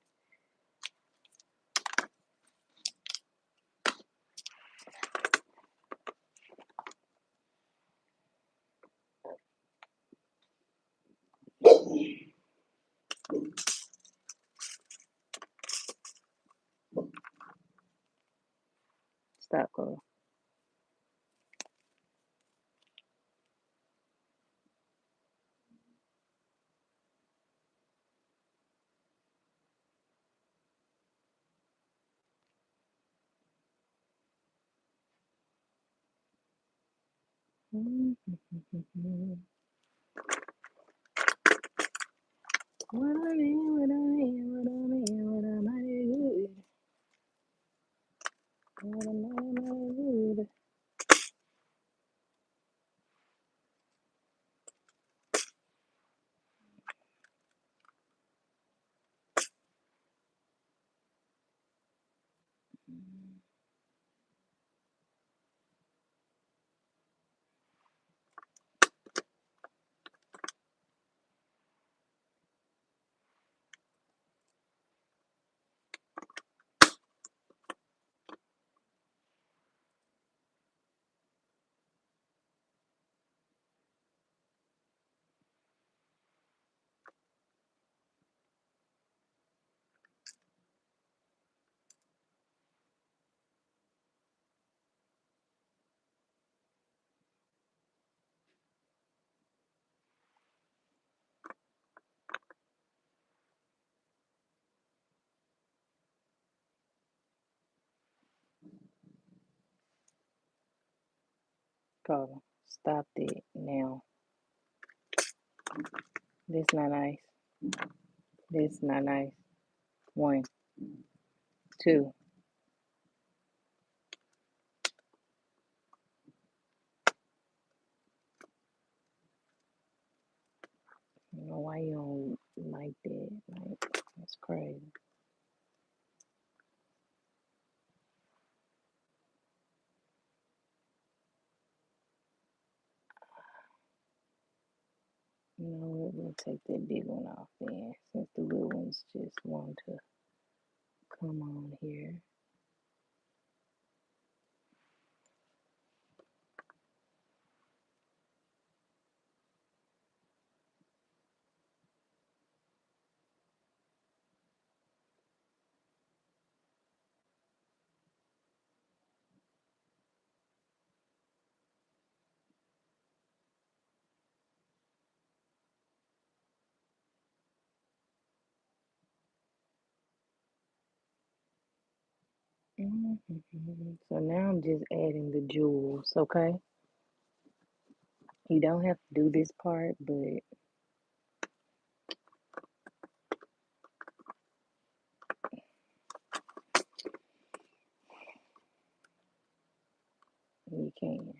Stop, girl. Good. Carla, stop it now. This not nice. This not nice. One, two. I don't know why you don't like that. Like, that's crazy. You know what? We'll take that big one off then, since the little ones just want to come on here. So now I'm just adding the jewels, okay? You don't have to do this part, but you can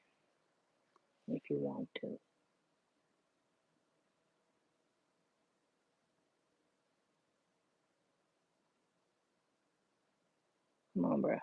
if you want to. Come on, bruh.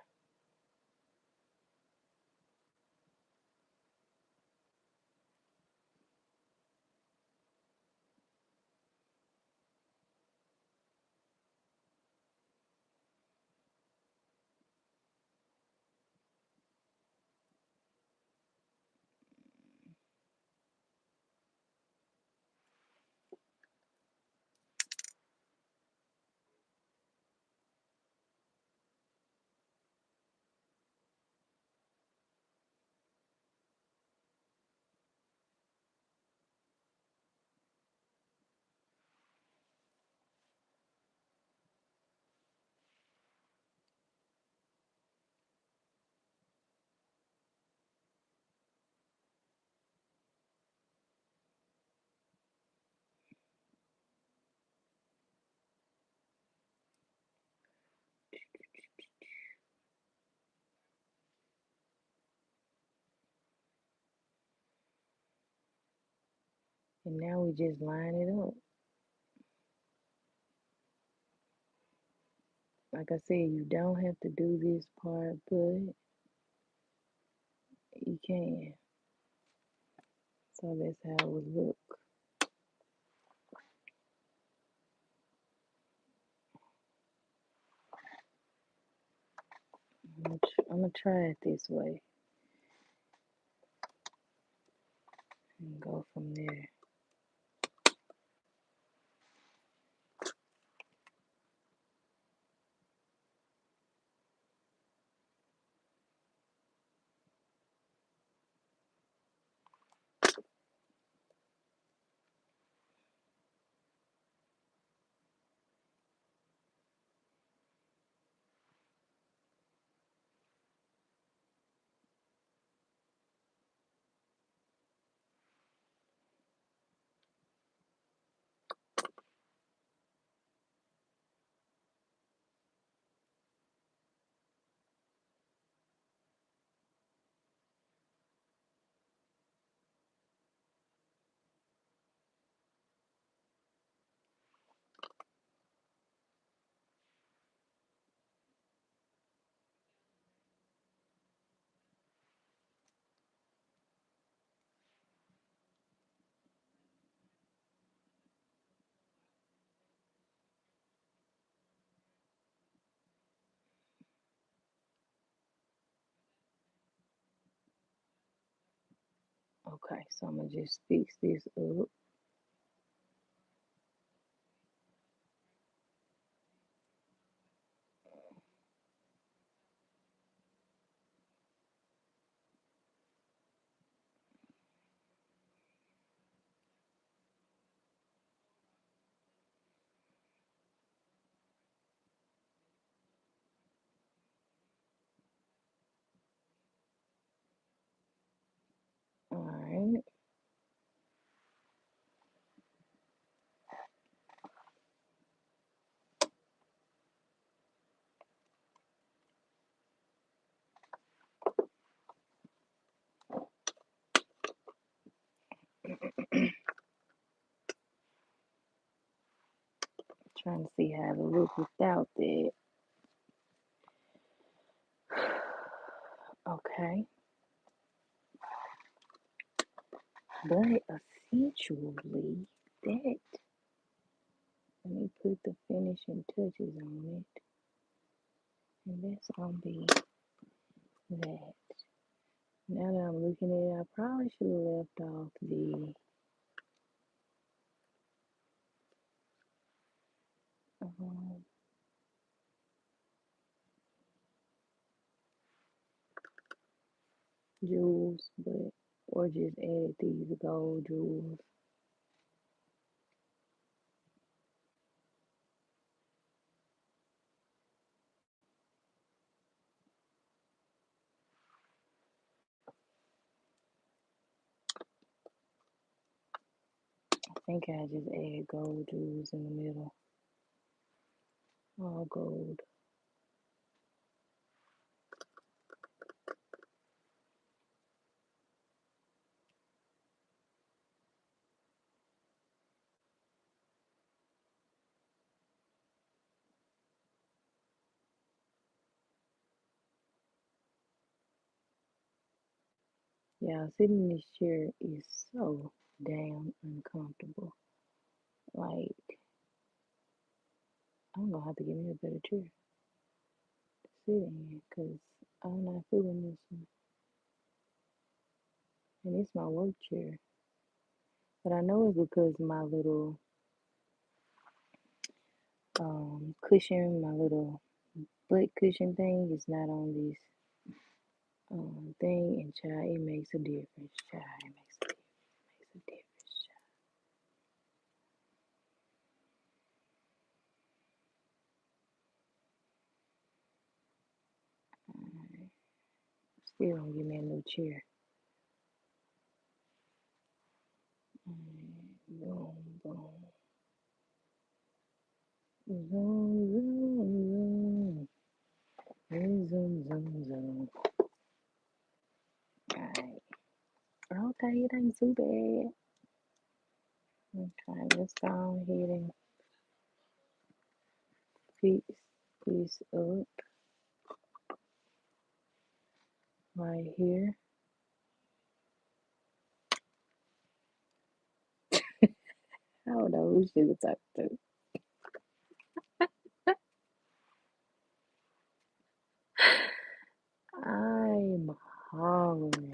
And now we just line it up. Like I said, you don't have to do this part, but you can. So that's how it would look. I'm gonna try it this way and go from there. Okay, so I'm gonna just fix this up. Trying to see how it look without that. Okay. But essentially, that, let me put the finishing touches on it. And that's going to be that. Now that I'm looking at it, I probably should have left off the jewels, but or just added these gold jewels. I think I just add gold jewels in the middle. All gold. Yeah, sitting in this chair is so damn uncomfortable. Like, I'm gonna have to get me a better chair to sit in because I'm not feeling this one. And it's my work chair. But I know it's because my little cushion, my little butt cushion thing is not on this thing, and child, it makes a difference, child. It makes a difference. It makes a difference, child. Alright. Still gonna give me a new chair. Boom, boom. Zoom, zoom, zoom. Zoom, zoom, zoom. Alright. Okay, it ain't too bad. Okay, let's go ahead and fix this up right here. I don't know who she was talking to. I'm hungry.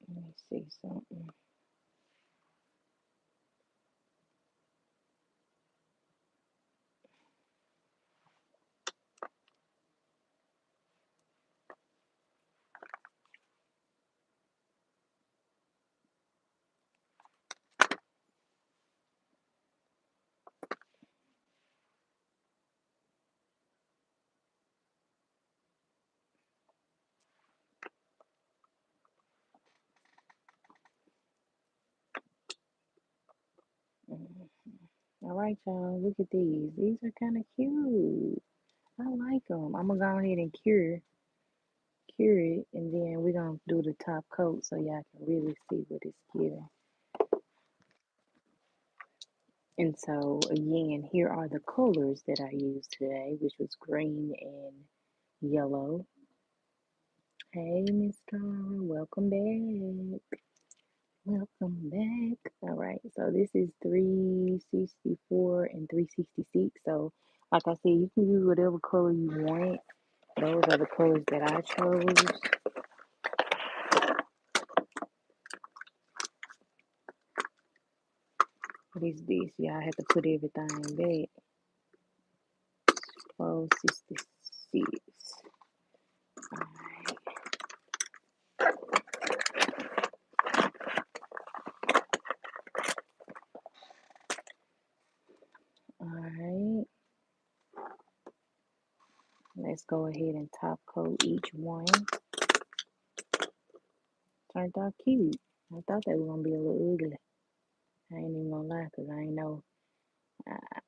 Let me see something. Mm. All right, y'all. Look at these. These are kind of cute. I like them. I'm gonna go ahead and cure it, and then we're gonna do the top coat so y'all can really see what it's giving. And so again, here are the colors that I used today, which was green and yellow. Hey, Miss Tara, welcome back. Welcome back. All right, so this is 364 and 366. So, like I said, you can use whatever color you want. Those are the colors that I chose. What is this? Y'all have to put everything back. 466. All right. Let's go ahead and top coat each one. Turned out cute. I thought they were gonna be a little ugly. I ain't even gonna lie, cause I ain't know.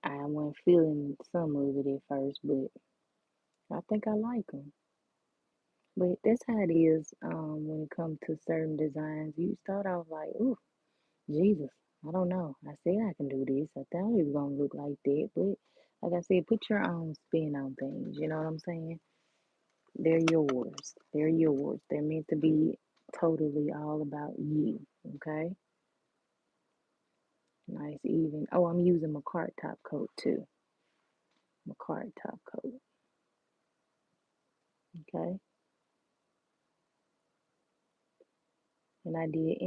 I wasn't feeling some of it at first, but I think I like them. But that's how it is when it comes to certain designs. You start off like, ooh, Jesus, I don't know. I said I can do this. I thought it was gonna look like that, but like I said, put your own spin on things. You know what I'm saying? They're yours. They're yours. They're meant to be totally all about you. Okay? Nice, even. Oh, I'm using McCart top coat too. McCart top coat. Okay? And I did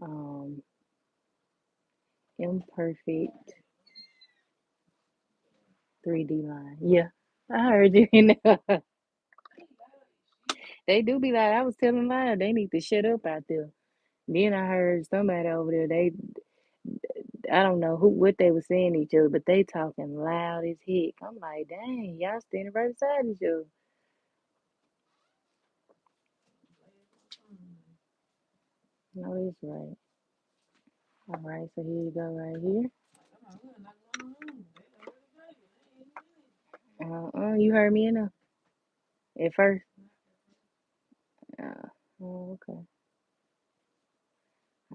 um, imperfect 3D line. Yeah, I heard you. They do be like, I was telling lies. They need to shut up out there. Then I heard somebody over there. I don't know what they were saying to each other, but they talking loud as heck. I'm like, dang, y'all standing right beside each other. No, it's right. All right, so here you go, right here. You heard me enough at first. Oh, okay.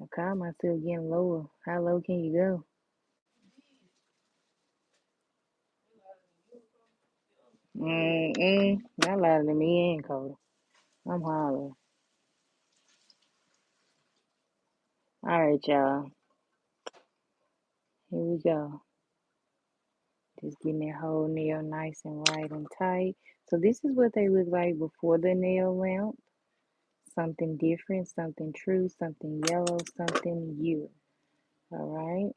I caught myself getting lower. How low can you go? Not louder than me and Cody. I'm hollering. All right, y'all. Here we go. Just getting that whole nail nice and right and tight. So this is what they look like before the nail lamp. Something different, something true, something yellow, something you. All right.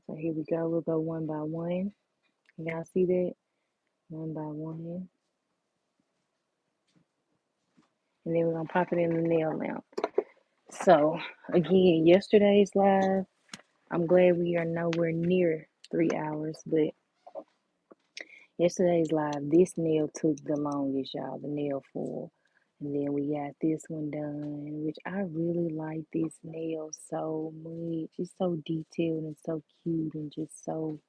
So here we go. We'll go one by one. Y'all see that? One by one. And then we're going to pop it in the nail lamp. So again, yesterday's live, I'm glad we are nowhere near 3 hours, but yesterday's live, this nail took the longest, y'all, the nail foil. And then we got this one done, which I really like this nail so much. It's so detailed and so cute and just so,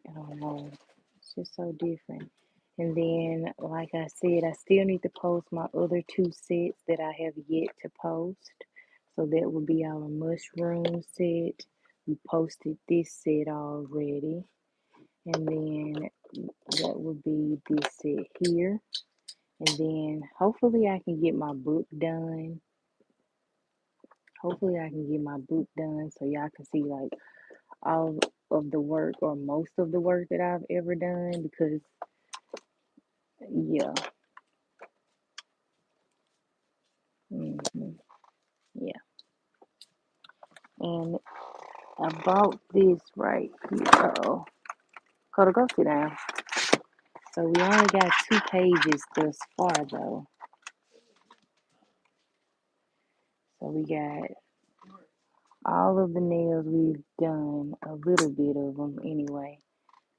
I don't know, it's just so different. And then, like I said, I still need to post my other two sets that I have yet to post. So that will be our mushroom set. We posted this set already. And then that will be this set here. And then hopefully I can get my book done. Hopefully I can get my book done so y'all can see like all of the work or most of the work that I've ever done because yeah. hmm Yeah. And I bought this right here. Uh-oh. Coda, go sit down. So we only got 2 pages thus far though. So we got all of the nails we've done, a little bit of them anyway,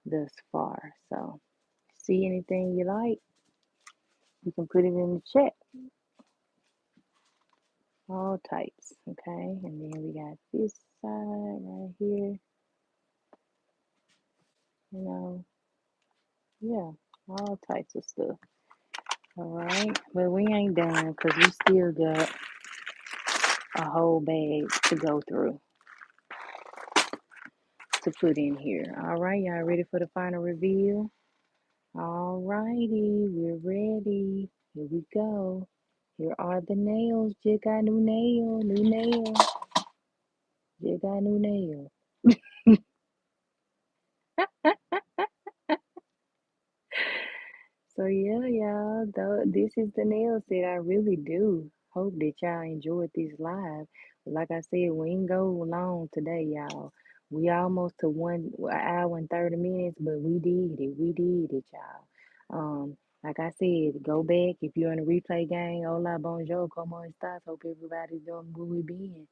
thus far. So, see anything you like, you can put it in the chat. All types, okay? And then we got this side right here, you know, yeah, all types of stuff. All right, but we ain't done because we still got a whole bag to go through to put in here. All right, y'all ready for the final reveal? All righty, we're ready. Here we go. Here are the nails. Just got new nail, new nail. Just got new nail. So yeah, y'all, this is the nail set. I really do hope that y'all enjoyed this live. Like I said, we ain't go long today, y'all. We almost to 1 hour and 30 minutes, but we did it. We did it, y'all. Like I said, go back if you're in a replay game. Hola, bonjour, como estas? Hope everybody's doing good we been.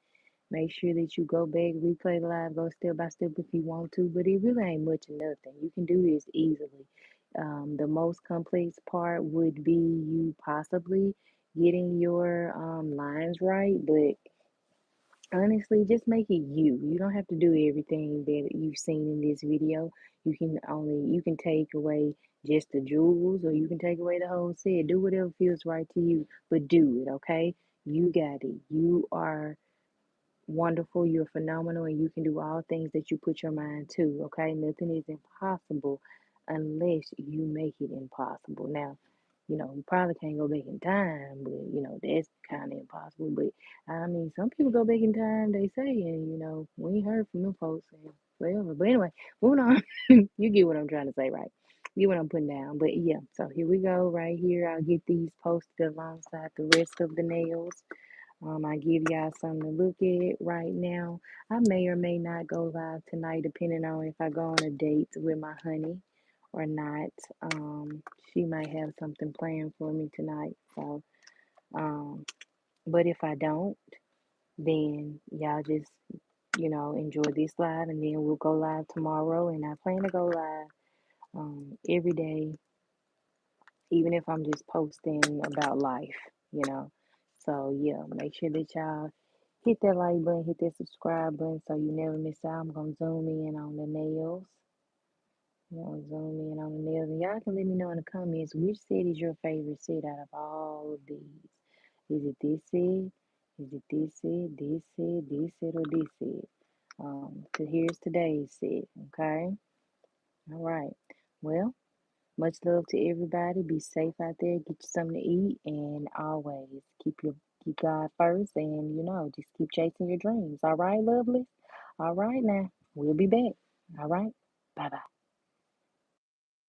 Make sure that you go back, replay the live, go step by step if you want to, but it really ain't much of nothing. You can do this easily. The most complex part would be you possibly getting your lines right, but honestly, just make it you. You don't have to do everything that you've seen in this video. You can take away just the jewels, or you can take away the whole set. Do whatever feels right to you, but do it, okay? You got it. You are wonderful, you're phenomenal, and you can do all things that you put your mind to, okay? Nothing is impossible unless you make it impossible. Now, you probably can't go back in time, but that's kind of impossible. But I mean, some people go back in time, they say, and we ain't heard from them folks and whatever. But anyway, moving on. You get what I'm trying to say, right? You get what I'm putting down. But yeah, so here we go, right here. I'll get these posted alongside the rest of the nails. I give y'all something to look at right now. I may or may not go live tonight, depending on if I go on a date with my honey or not. She might have something planned for me tonight. So, um, but if I don't, then y'all just, enjoy this live, and then we'll go live tomorrow. And I plan to go live every day, even if I'm just posting about life. So yeah, make sure that y'all hit that like button, hit that subscribe button so you never miss out. I'm gonna zoom in on the nails. Zoom in on the nails. And y'all can let me know in the comments which set is your favorite set out of all of these. Is it this set? Is it this set? This set? This set or this set? So here's today's set, okay? All right. Well, much love to everybody. Be safe out there. Get you something to eat, and always keep God first, and just keep chasing your dreams. All right, lovely. All right, now we'll be back. All right. Bye bye.